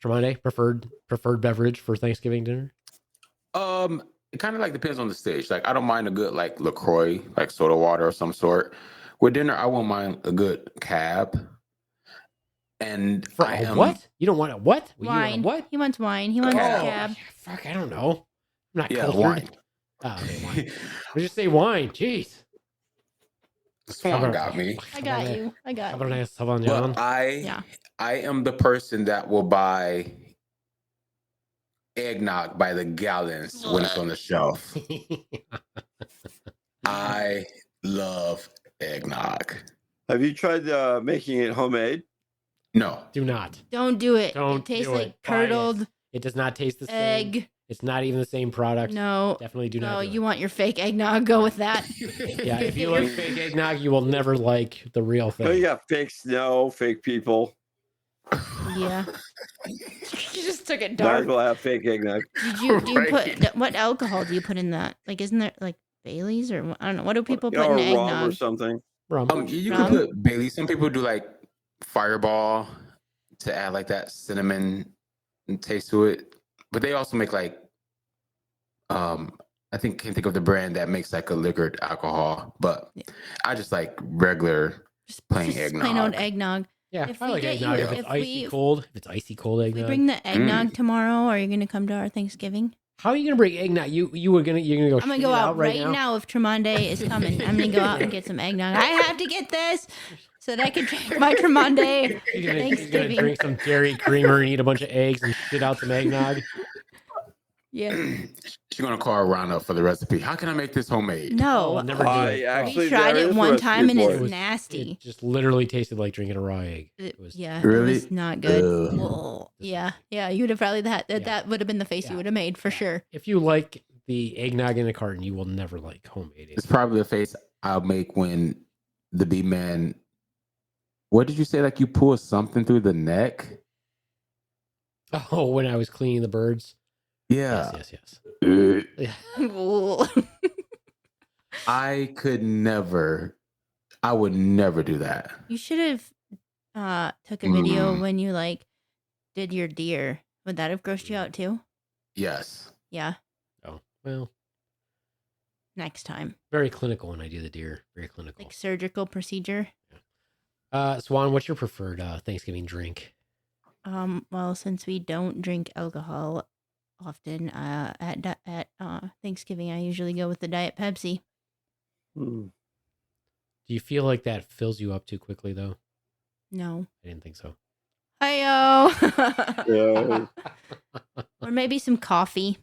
Tremonde, preferred beverage for Thanksgiving dinner? It kind of like depends on the stage. Like I don't mind a good like LaCroix, like soda water of some sort. With dinner, I won't mind a good cab. And For I a am what? You don't want a what? You want a Wine. what? He wants wine. He wants Cab. a cab. Fuck, I don't know. I'm not Yeah, cultured. wine. Oh, okay, wine. I just say wine. Jeez. Swan got me. I got you. I got you. Cabernet Sauvignon. But Yeah. I am the person that will buy eggnog by the gallons when it's on the shelf. I love eggnog. Have you tried making it homemade? No. Do not. Don't do it. Don't It tastes do like it. Buy it. curdled It does not taste the same. egg. It's not even the same product. No. Definitely do not. No, do you it. want your fake eggnog. Go with that. Yeah, if you like fake eggnog, you will never like the real thing. Oh, you got fake snow, fake people. Yeah. You just took it Might dark. as well have fake eggnog. Do you Right. put what alcohol do you put in that? Like, isn't there like Bailey's or I don't know? What do people You know, put in or rum or eggnog? something. Rum. You Rum? can put Bailey. Some people do like Fireball to add like that cinnamon taste to it. But they also make like I can't think of the brand that makes like a liquored alcohol, but Yeah. I just like regular plain Just eggnog. plain old eggnog. Yeah, If I we like get eggnog you- if it's if icy we- cold. If it's icy cold We eggnog. bring the eggnog tomorrow. Are you gonna come to our Thanksgiving? How are you gonna bring eggnog? You're gonna go. I'm gonna shoot go it out right now. now if Tremonde is coming. I'm gonna go out and get some eggnog. I have to get this so that I can drink my Tremonde He's gonna Thanksgiving. drink some dairy creamer and eat a bunch of eggs and shit out some eggnog. Yeah. She's gonna call Ron up for the recipe. How can I make this homemade? No. Oh, never do it. Actually, We tried there it is a one recipe time and for it's it. nasty. It just literally tasted like drinking a raw egg. It was Yeah, Really? it was not good. Ugh. Oh, yeah, you would have probably that would have been the face Yeah. you would have made for Yeah. sure. If you like the eggnog in a carton, you will never like homemade It's egg. probably the face I'll make when the Beaveman. What did you say? Like you pull something through the neck? Oh, when I was cleaning the birds. Yeah. Yes. Uh, Yeah. I could never. I would never do that. You should have took a video Mm. when you like did your deer. Would that have grossed you out too? Yes. Yeah, Oh, well, next time. very clinical when I do the deer. Very clinical. Like surgical procedure. Swan, what's your preferred Thanksgiving drink? Well, since we don't drink alcohol often, at Thanksgiving, I usually go with the Diet Pepsi. Hmm. Do you feel like that fills you up too quickly, though? No. I didn't think so. Hi-yo. Yeah. Or maybe some coffee.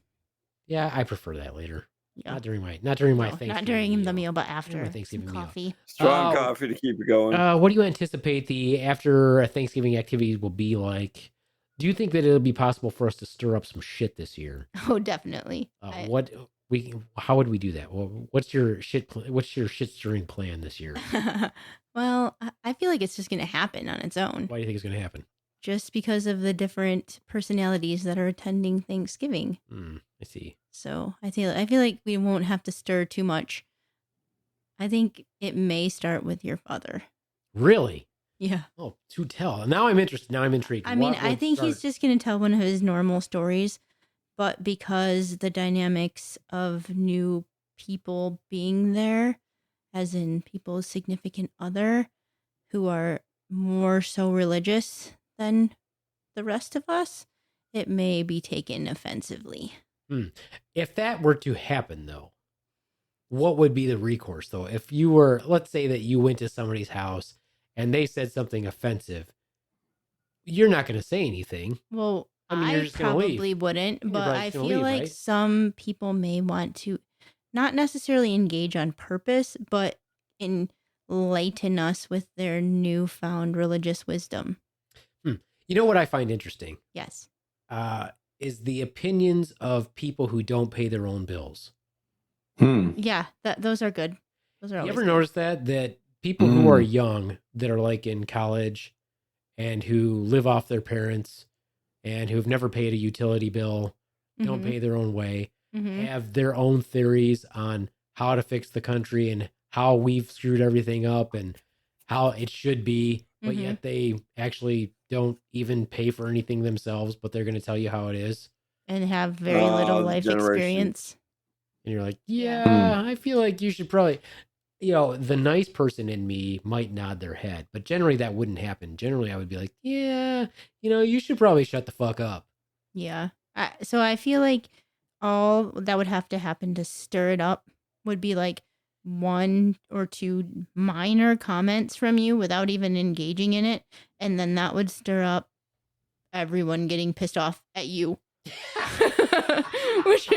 Yeah, I prefer that later. Yeah. Not during my No, Thanksgiving. not during the meal, but after my Thanksgiving some meal. coffee. Strong Oh. coffee to keep it going. What do you anticipate the after Thanksgiving activities will be like? Do you think that it'll be possible for us to stir up some shit this year? Oh, definitely. How would we do that? What's your shit stirring plan this year? Well, I feel like it's just going to happen on its own. Why do you think it's going to happen? Just because of the different personalities that are attending Thanksgiving. I see. So I feel like we won't have to stir too much. I think it may start with your father. Really? Yeah. Oh, to tell. Now I'm interested. Now I'm intrigued. I mean, What I would think he's start- just going to tell one of his normal stories, but because the dynamics of new people being there, as in people's significant other, who are more so religious than the rest of us, it may be taken offensively. If that were to happen, though, what would be the recourse, though? If you were, let's say that you went to somebody's house and they said something offensive, you're not going to say anything. Well, I mean, you're I just gonna leave. probably wouldn't, You're but probably I just gonna feel leave, like right? some people may want to not necessarily engage on purpose, but enlighten us with their newfound religious wisdom. You know what I find interesting? Yes. Is the opinions of people who don't pay their own bills. Yeah, those are good. Those are You always ever good. notice that people who are young, that are like in college and who live off their parents and who've never paid a utility bill, don't pay their own way, Mhm. have their own theories on how to fix the country and how we've screwed everything up and how it should be, but Mhm. yet they actually don't even pay for anything themselves, but they're going to tell you how it is. And have very little the life generation. experience. And you're like, Yeah. yeah, I feel like you should probably, the nice person in me might nod their head, but generally that wouldn't happen. Generally, I would be like, yeah, you should probably shut the fuck up. Yeah. So I feel like all that would have to happen to stir it up would be like one or two minor comments from you without even engaging in it. And then that would stir up everyone getting pissed off at you. Which,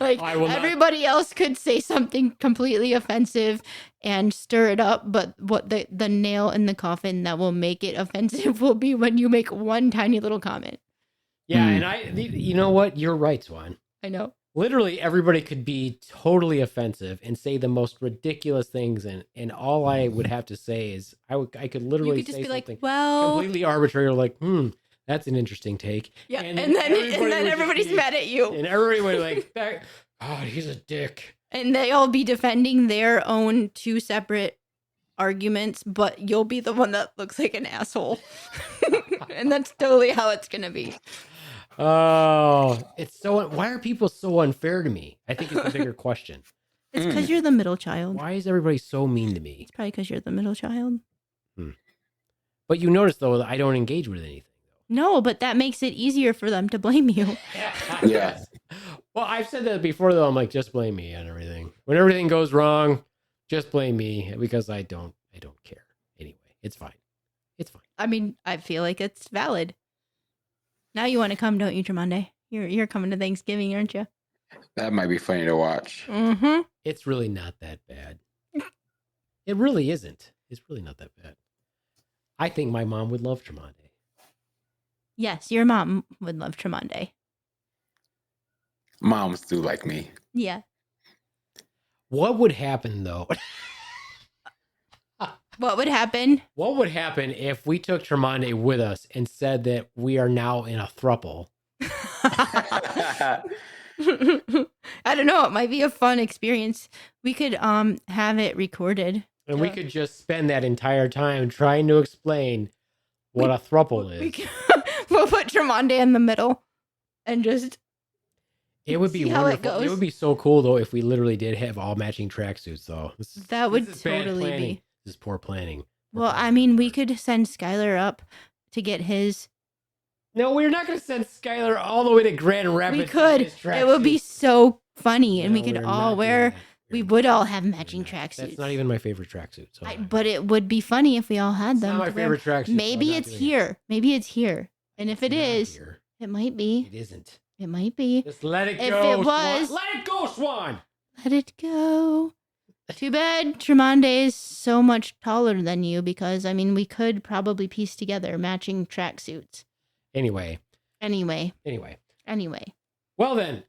like, I will not- everybody else could say something completely offensive and stir it up, but what the nail in the coffin that will make it offensive will be when you make one tiny little comment. Yeah, and you know what? You're right, Swan. I know. Literally, everybody could be totally offensive and say the most ridiculous things, and all I would have to say is I could literally You could just say be like, something well, completely arbitrary, like, that's an interesting take. yeah, and and then everybody would just everybody's be- mad at you, and everybody would like, God, he's a dick. and they all be defending their own two separate arguments, but you'll be the one that looks like an asshole, and that's totally how it's gonna be. Oh, it's so. Why are people so unfair to me? I think it's a bigger question. It's because you're the middle child. Why is everybody so mean to me? It's probably because you're the middle child. But you notice though, that I don't engage with anything. No, but that makes it easier for them to blame you. Yeah. Well, I've said that before though. I'm like, just blame me on everything. When everything goes wrong, just blame me because I don't care. Anyway, it's fine. It's fine. I mean, I feel like it's valid. Now you want to come, don't you, Tremonde? You're coming to Thanksgiving, aren't you? That might be funny to watch. Mm-hmm. It's really not that bad. It really isn't. It's really not that bad. I think my mom would love Tremonde. Yes, your mom would love Tremonde. Moms do like me. Yeah. What would happen though? What would happen? What would happen if we took Tremonde with us and said that we are now in a throuple? I don't know. It might be a fun experience. We could have it recorded. And we could just spend that entire time trying to explain what a throuple is. We'll put Tremonde in the middle and just It would be see how it wonderful. It goes. would be so cool though if we literally did have all matching tracksuits though. That would this is bad totally planning. be. This is poor planning. Poor Well, planning. I mean, we could send Skylar up to get his. No, we're not going to send Skylar all the way to Grand Rapids. We could. in his It would be tracksuits. so funny, and No, we could we're all not wear. doing that. We We're would not. all have We're matching not. tracksuits. That's not even my favorite tracksuit. So But it would be funny if we all had it's them. not my to wear. favorite tracksuit. so I'm Maybe not it's doing here. Maybe it's here. And if It's it not is, here. it might be. It isn't. It might be. Just let it If go. it was- Swan. Let it go, Swan. Let it go. Too bad Tremonde is so much taller than you because, I mean, we could probably piece together matching tracksuits. Anyway. Anyway. Well then,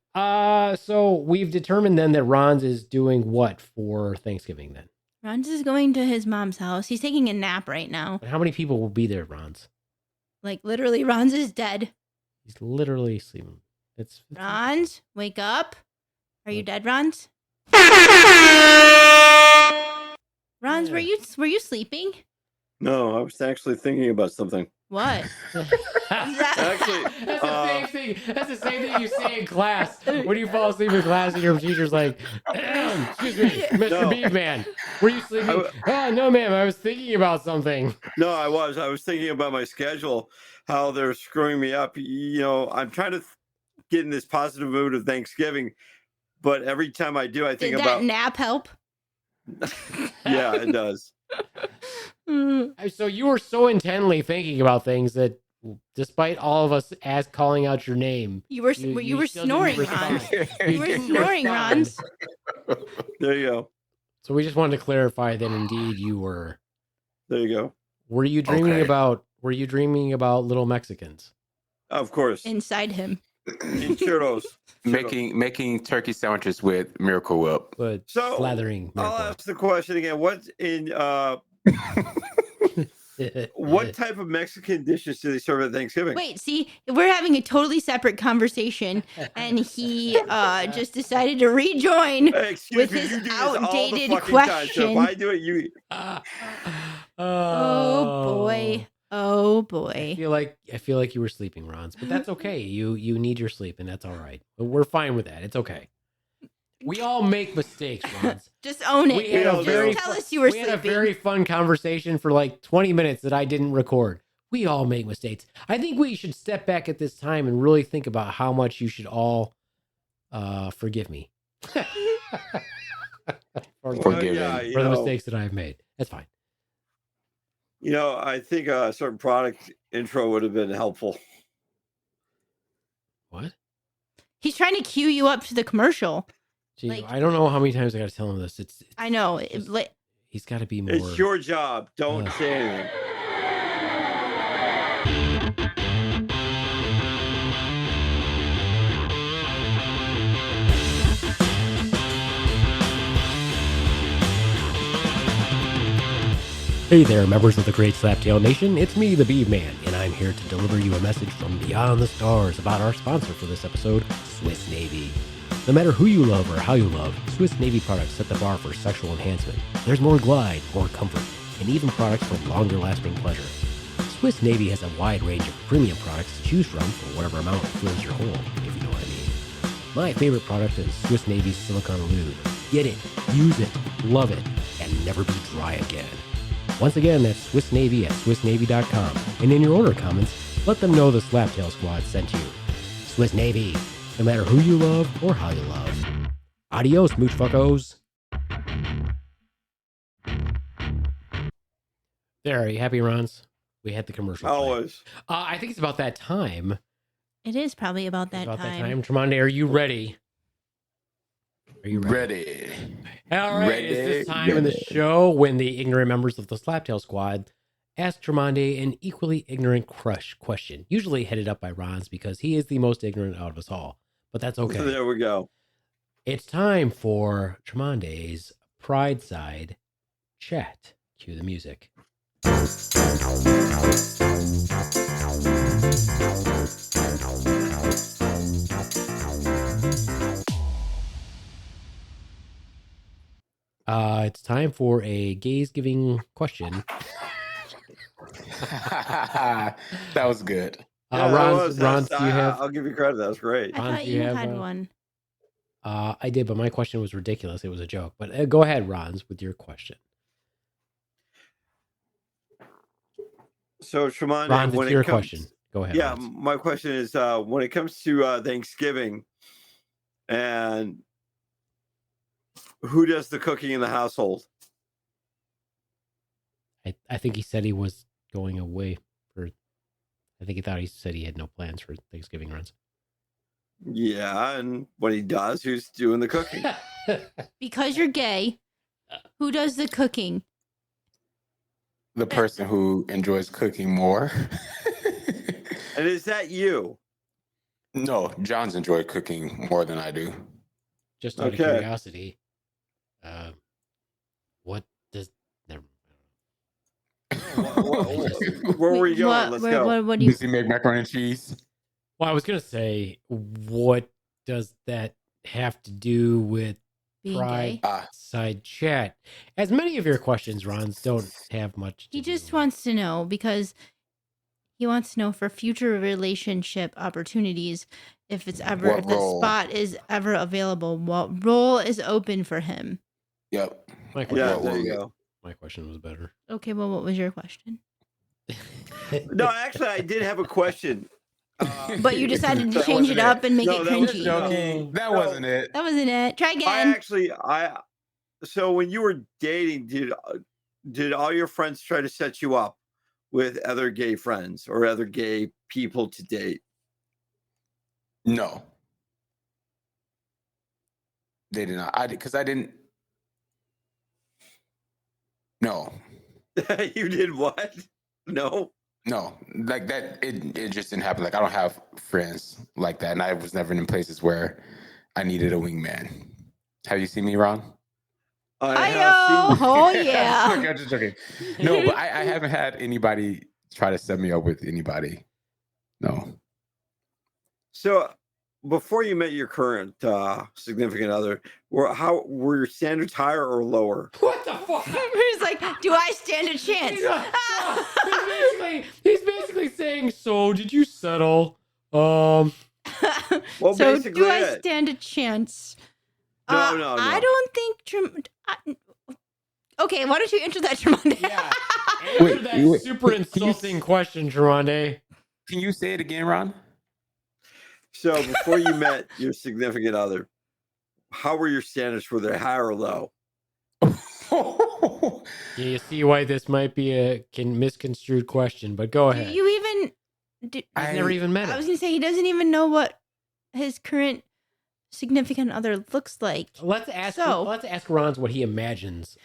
so we've determined then that Ron's is doing what for Thanksgiving then? Ron's is going to his mom's house. He's taking a nap right now. And how many people will be there, Ron's? Like, literally, Ron's is dead. He's literally sleeping. It's Ron's, wake up. Are you dead, Ron's? Ron's, were you sleeping? No, I was actually thinking about something. What? Actually, that's the same thing. That's the same thing you say in class when you fall asleep in class and your teacher's like, "Excuse me, Mr. No. Beaveman, were you sleeping?" Oh no, ma'am, I was thinking about something. No, I was thinking about my schedule, how they're screwing me up. You know, I'm trying to get in this positive mood of Thanksgiving, but every time I do, I think Did that about nap help? yeah, it does. So you were so intently thinking about things that, despite all of us calling out your name, You were You- you you were still didn't snoring, Ron. respond. You were didn't snoring, respond. Ron. There you go. So we just wanted to clarify that indeed you were. There you go. Were you dreaming Okay. about? Were you dreaming about little Mexicans? Of course. Inside him. In churros. making turkey sandwiches with Miracle Whip. But So, slathering. I'll Miracle. ask the question again. What type of Mexican dishes do they serve at Thanksgiving? Wait, see, we're having a totally separate conversation, and he just decided to rejoin. Hey, excuse with me, his you do this all the outdated fucking time, so question. if I do it, you Oh boy. Oh I boy. feel like you were sleeping, Rons, but that's okay. You need your sleep, and that's all right. We're fine with that. It's okay. We all make mistakes, Rons. Just own it. We had a Just very tell us you were We had a sleeping. very fun conversation for like 20 minutes that I didn't record. We all make mistakes. I think we should step back at this time and really think about how much you should all forgive me for Forgiven. yeah, the mistakes that I've made. That's fine. You know, I think a certain product intro would have been helpful. What? He's trying to cue you up to the commercial. Gee, Like- I don't know how many times I got to tell him this. It's I know. just- Like, he's got to be more. It's your job. Don't Ugh. say anything. Hey there, members of the Great Slaptail Nation. It's me, the Beaveman, and I'm here to deliver you a message from beyond the stars about our sponsor for this episode, Swiss Navy. No matter who you love or how you love, Swiss Navy products set the bar for sexual enhancement. There's more glide, more comfort, and even products for longer lasting pleasure. Swiss Navy has a wide range of premium products to choose from for whatever amount fills your hole, if you know what I mean. My favorite product is Swiss Navy's Silicone Lube. Get it, use it, love it, and never be dry again. Once again, that's Swiss Navy at SwissNavy.com. And in your order comments, let them know the Slaptail Squad sent you. Swiss Navy, no matter who you love or how you love. Adios, mooch fuckos. There, are you happy, Rons? We had the commercial. play. Always. I think it's about that time. It is probably about It's that about time. that time. Tremonde, are you ready? Are you ready? Ready. All right, it's this Ready, time in the ready. show when the ignorant members of the Slaptail Squad ask Tremonde an equally ignorant crush question, usually headed up by Ron's because he is the most ignorant out of us all. But that's okay. There we go. It's time for Tremonde's Pride Side Chat. Cue the music. It's time for a gaze-giving question. That was good. Yeah, that Ron's, was- do you have? I'll give you credit. That's great. I Ron, thought do you you have, had one. I did, but my question was ridiculous. It was a joke. But go ahead, Ron's, with your question. So, Tremonde, Ron's, when it's your it comes, question. Go ahead. yeah, Ron's. my question is when it comes to Thanksgiving, and who does the cooking in the household? I think he said he was going away for. I think he said he had no plans for Thanksgiving runs. Yeah, and when he does, who's doing the cooking? Because you're gay, who does the cooking? The person who enjoys cooking more. And is that you? No, John's enjoyed cooking more than I do. Just out of Okay. curiosity, what does? Never. Where were you going? Let's go. What do you? Does he make macaroni and cheese? Well, I was gonna say, what does that have to do with Being Pride gay? Side Chat? As many of your questions, Ron's, don't have much. He to just do. wants to know because he wants to know for future relationship opportunities if it's ever What if the role? spot is ever available. What role is open for him? Yep. My Yeah, question, there Well, you go. my question was better. Okay, well, what was your question? No, actually, I did have a question. But you decided to That change it wasn't up and make No, it that was cringy. Joking. That No. wasn't it. That wasn't it. Try again. So when you were dating, did all your friends try to set you up with other gay friends or other gay people to date? No. They did not. I didn't. No. You did what? No. No. Like that, it just didn't happen. Like I don't have friends like that. And I was never in places where I needed a wingman. Have you seen me, Ron? I have Hi-yo! seen- Oh, I'm yeah. just joking. No, but I haven't had anybody try to set me up with anybody. No. So before you met your current significant other, were your standards higher or lower? What the fuck? He's like, do I stand a chance? He's basically saying, so did you settle? Well, So basically do I it. stand a chance? No. I don't think... Okay, why don't you answer that, Tremonde? Yeah. Answer that wait. super Can you- insulting question, Tremonde. Can you say it again, Ron? So before you met your significant other, how were your standards? Were they high or low? Yeah, you see why this might be a misconstrued question, but go Do ahead. you even... I've never even met I was him. going to say, he doesn't even know what his current significant other looks like. Let's ask Ron's what he imagines.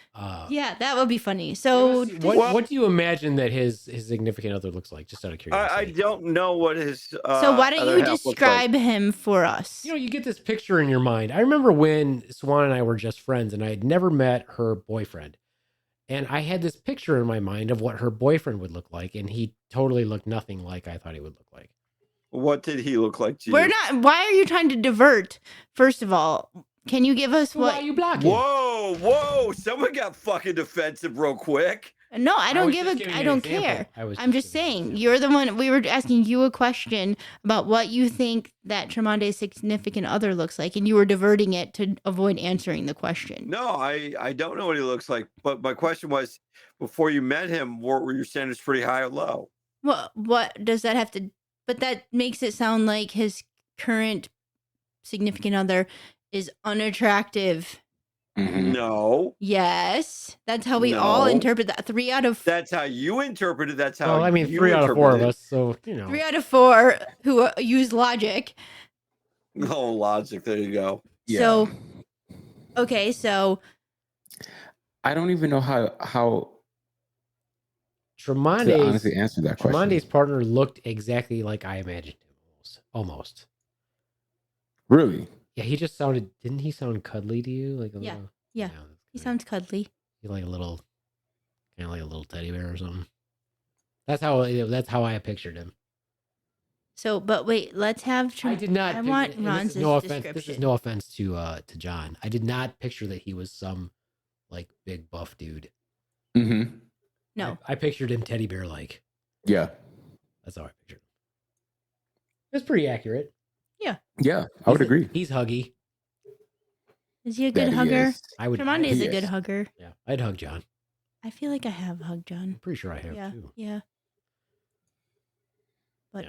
Yeah, that would be funny. So, what do you imagine that his significant other looks like? Just out of curiosity. I don't know what his. so why don't other you half looks like. describe him for us? You know, you get this picture in your mind. I remember when Swan and I were just friends, and I had never met her boyfriend. And I had this picture in my mind of what her boyfriend would look like, and he totally looked nothing like I thought he would look like. What did he look like to We're you? not. Why are you trying to divert? First of all, can you give us Why what? are you blocking? Whoa! Someone got fucking defensive real quick. No, I don't was give just a. giving I an don't example. care. I was I'm just giving an saying example. you're the one. We were asking you a question about what you think that Tremonde's significant other looks like, and you were diverting it to avoid answering the question. No, I don't know what he looks like. But my question was, before you met him, were your standards pretty high or low? Well, what does that have to? But that makes it sound like his current significant other is unattractive. Mhm. No, Yes, that's how we all No. interpret that. 3 out of that's how you interpret it. That's how Well, I mean, you 3 out of 4 of interpret us, so, you know. 3 out of 4 who use logic. it. Oh, logic. There you go. Yeah. So, okay, so I don't even know how to honestly Tremonde's answer that question. Tremonde's partner looked exactly like I imagined him, almost. Really? Yeah, he just sounded. Didn't he sound cuddly to you? Like a Yeah, little. yeah. that's he kinda- sounds cuddly. He like a little, kind of like a little teddy bear or something. That's how. That's how I pictured him. So, but wait, let's have. I did not. I want and Ron's this is no offense. description. This is no offense to John. I did not picture that he was some like big buff dude. Mm-hmm. No, I pictured him teddy bear like. Yeah. That's how I pictured him. That's pretty accurate. Yeah, I would agree. He's huggy. is he a good That he hugger? is. I would. Tremonde is a Yes. good hugger. Yeah, I'd hug John. I feel like I have hugged I'm John. pretty sure I have Yeah, too. yeah. But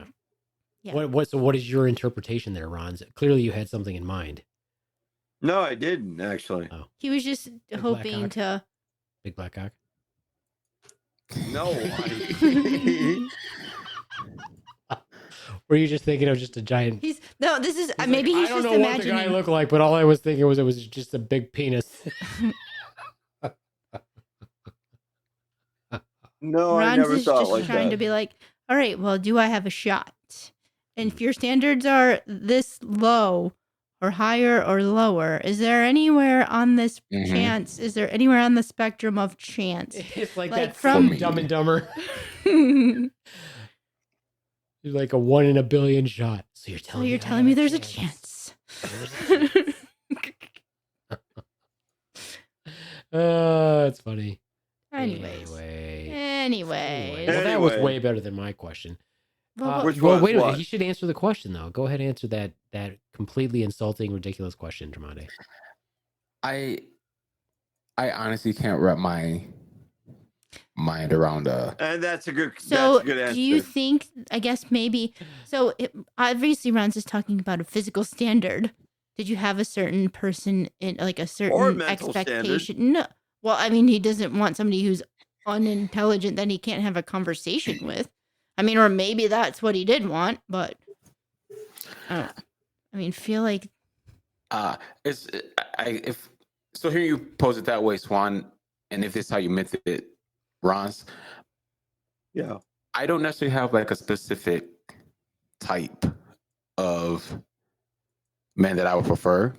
Yeah. yeah. So what is your interpretation there, Ron? Clearly you had something in mind. No, I didn't actually. He was just black hoping cock. to. Big black cock. No, Were you just thinking of just a giant? He's no. This is He's maybe like, he's I don't just know what the guy imagining. looked like, but all I was thinking was it was just a big penis. no, I Ron's never is thought just like trying that. to be like, all right, well, do I have a shot? And if your standards are this low or higher or lower, is there anywhere on this Mhm. chance? Is there anywhere on the spectrum of chance? It's like, Like that from- from Dumb and Dumber. You're like a 1 in a billion shot. So you're so telling you're I telling me have there's a chance. It's funny. Anyways. Anyway. Anyways. Well, that was Anyway. way better than my question. Well, Which well, was wait a minute. what? He should answer the question though. Go ahead and answer that completely insulting, ridiculous question, Tremonde. I honestly can't wrap my mind around And that's a good. So, that's a good answer. do you think? I guess maybe. So, obviously, Ron's is talking about a physical standard. Did you have a certain person in like a certain mental standard. expectation? No. Well, I mean, he doesn't want somebody who's unintelligent that he can't have a conversation with. I mean, or maybe that's what he did want, but I mean, feel like it's if so here you pose it that way, Swan, and if this is how you meant it, Ron's, Yeah. I don't necessarily have like a specific type of man that I would prefer.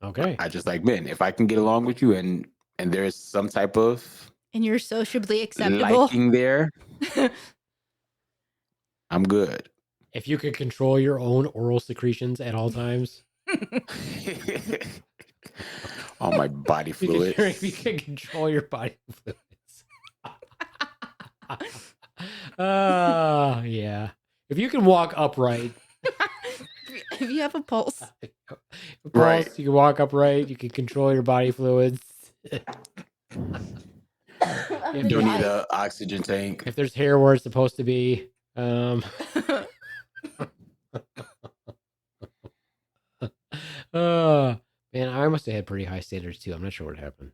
Okay. I just like men. If I can get along with you and there's some type of and you're sociably acceptable. liking there, I'm good. If you could control your own oral secretions at all times, All my body if you fluids. can control your body fluids. Yeah. If you can walk upright, if you have a pulse, Right. you can walk upright, you can control your body fluids. You don't need a oxygen tank. If there's hair where it's supposed to be, man, I must have had pretty high standards too. I'm not sure what happened.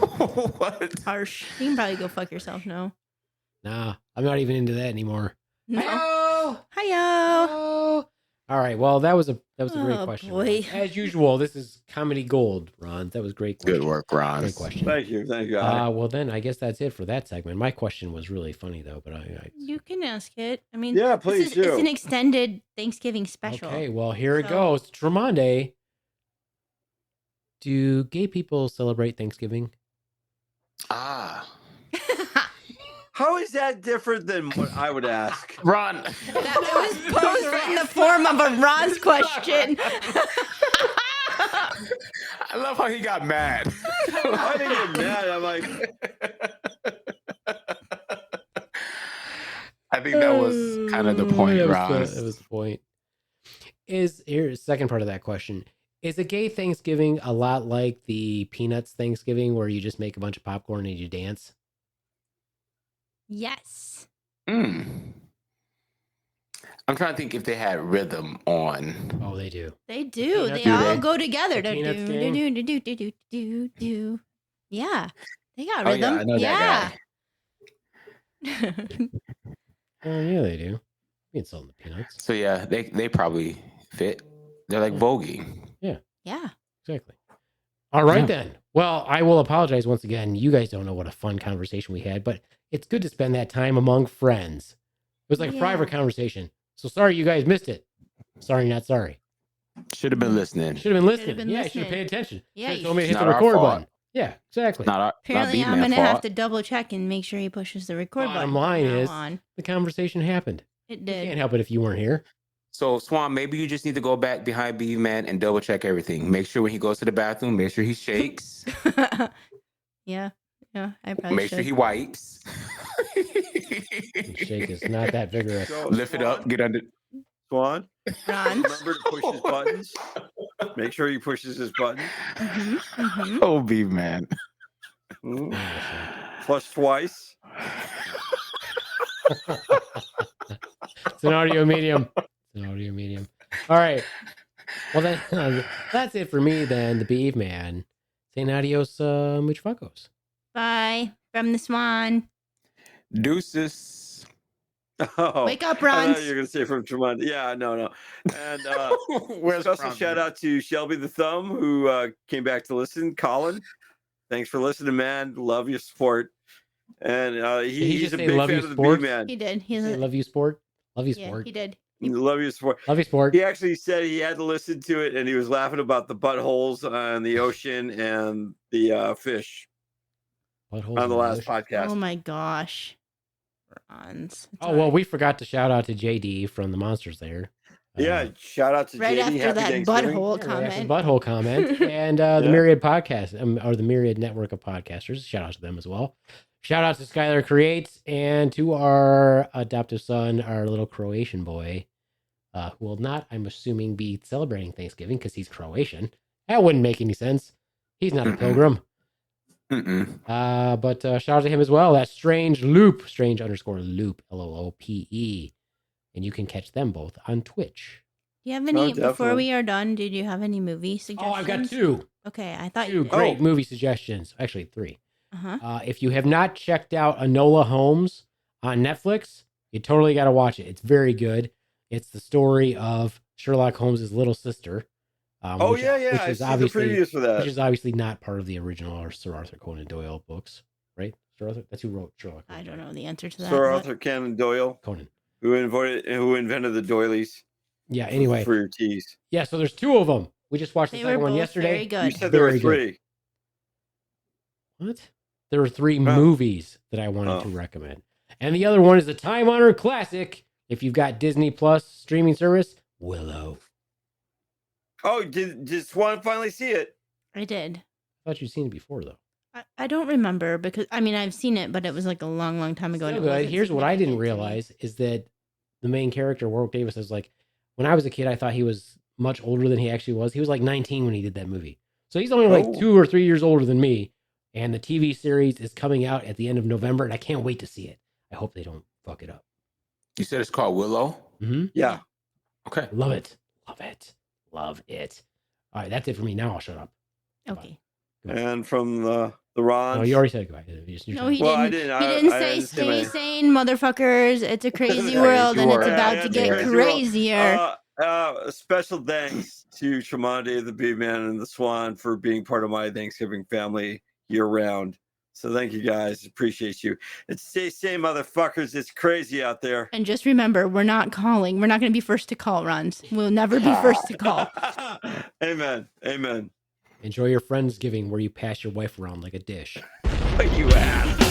What? harsh. You can probably go fuck yourself. No. Nah, I'm not even into that anymore. No. Hi-yo! Hiyo. Oh. All right. Well, that was a great Oh, question. boy. Ron. As usual, this is comedy gold, Ron. That was great. Question. Good work, Ron. Great question. Thank you. Thank you. Well, then I guess that's it for that segment. My question was really funny though, but You can ask it. I mean, Yeah, this please is, do. it's an extended Thanksgiving special. Okay. Well, here it So- goes. Tremonde, do gay people celebrate Thanksgiving? Ah, How is that different than what I would ask? Ron. That was posed in the form of a Ron's question. I love how he got mad. I didn't get mad. I'm like, I think that was kind of the point, Ron. That was the point. Here's the second part of that question. Is a gay Thanksgiving a lot like the Peanuts Thanksgiving where you just make a bunch of popcorn and you dance? Yes. Mm. I'm trying to think if they had rhythm on. Oh, they do. They do. Peanuts They all game? go together. The Do, Peanuts do, game? do, do, do, do, do, do. Yeah. They got Oh rhythm. yeah, I know that guy. Oh, yeah, they do. We can sell them the Peanuts. So yeah, they probably fit. They're like Yeah. Vogie. yeah. Exactly. All right, Yeah. then. Well, I will apologize once again. You guys don't know what a fun conversation we had, but it's good to spend that time among friends. It was like a private Yeah. conversation. So sorry you guys missed it. Sorry, not sorry. Should have been listening. Should have been listening. been Yeah, you should have listening. paid attention. Yeah, Should've you told me to should. hit the Not our record fault. button. Yeah, exactly. Apparently, not I'm going to have fault. to double check and make sure he pushes the record Bottom button. line from now is- on. The conversation happened. It You did. can't help it if you weren't here. So Swan, maybe you just need to go back behind Beaveman and double check everything. Make sure when he goes to the bathroom, make sure he shakes. yeah. Yeah. I probably Make should. sure he wipes. The shake is not that vigorous. So, Lift it up. Swan, Get under. Swan, Ron. remember to push his buttons. Make sure he pushes his buttons. Mhm, mhm. Oh, Beaveman. Mm. Flush twice. It's an audio medium. It's an audio medium. All right. Well, then that's it for me. Then the Beeve Man saying adios, much fuckos. Bye from the Swan. Deuces. Oh, Wake up, I Ron. thought you were going to say from Tremont. Yeah, no. And Where's special Franz? shout out to Shelby the Thumb, who came back to listen. Colin, thanks for listening, man. Love your support. And he he's just a say big love fan you of the sports? Bee Man. He did. He's Say, a, love you, sport. Love you, yeah, sport. he did. Love your support. Love you, sport. He actually said he had to listen to it, and he was laughing about the buttholes on the ocean and the fish Buttholes on the in last ocean. podcast. Oh my gosh. Ron's. Oh, well, we forgot to shout out to JD from the Monsters there. Yeah, shout out to Right JD. after Happy that Thanksgiving. butthole Yeah, right after the comment. butthole comment and the Yeah. Myriad podcast or the Myriad network of podcasters. Shout out to them as well. Shout out to Skylar Creates and to our adoptive son, our little Croatian boy, who will not, I'm assuming, be celebrating Thanksgiving because he's Croatian. That wouldn't make any sense. He's not a Mm-mm. pilgrim. Mm-mm. But shout out to him as well. That's Strange Loop, Strange_Loop, LOOPE. And you can catch them both on Twitch. Do you have any, before definitely. we are done, did you have any movie suggestions? Oh, I've got two. Okay, I thought Two you did. great Oh. movie suggestions. Actually, three. Uh-huh. If you have not checked out Enola Holmes on Netflix, you totally got to watch it. It's very good. It's the story of Sherlock Holmes' little sister. Oh, yeah. I've seen the previews for Which that. is obviously not part of the original Sir Arthur Conan Doyle books, right? Sir Arthur? That's who wrote Sherlock Holmes. I don't know the answer to that. Sir but- Arthur Conan Doyle, Conan. who invented the doilies Yeah, anyway. for your teas. Yeah, so there's two of them. We just watched the They were second one both yesterday. very You good. said there were Very good. three. What? There were three Oh. movies that I wanted to recommend. And the other one is a time-honored classic. If you've got Disney Plus streaming service, Willow. Oh, did Swan finally see it? I did. I thought you'd seen it before, though. I don't remember because, I mean, I've seen it, but it was like a long, long time ago. and Still it good. wasn't Here's what I didn't significant to me. realize is that the main character, Warwick Davis, is like, when I was a kid, I thought he was much older than he actually was. He was like 19 when he did that movie. So he's only like Oh. 2 or 3 years older than me. And the TV series is coming out at the end of November, and I can't wait to see it. I hope they don't fuck it up. You said it's called Willow? Mm-hmm. Yeah. Okay. Love it. Love it. Love it. All right, that's it for me. Now I'll shut up. Okay. And from the Ron. Oh, you already said goodbye. No, he Well, I didn't. didn't. He I didn't didn't say say stay my- sane, motherfuckers. It's a crazy Yeah, world and sure. it's about Yeah, to it's a get crazy world. crazier. Special thanks to Tremonti, the Bee Man, and the Swan for being part of my Thanksgiving family year round. So thank you guys. Appreciate you. And stay safe, motherfuckers. It's crazy out there. And just remember, we're not calling. We're not going to be first to call, Runs. We'll never be first to call. Amen. Amen. Enjoy your Friendsgiving where you pass your wife around like a dish. You ass.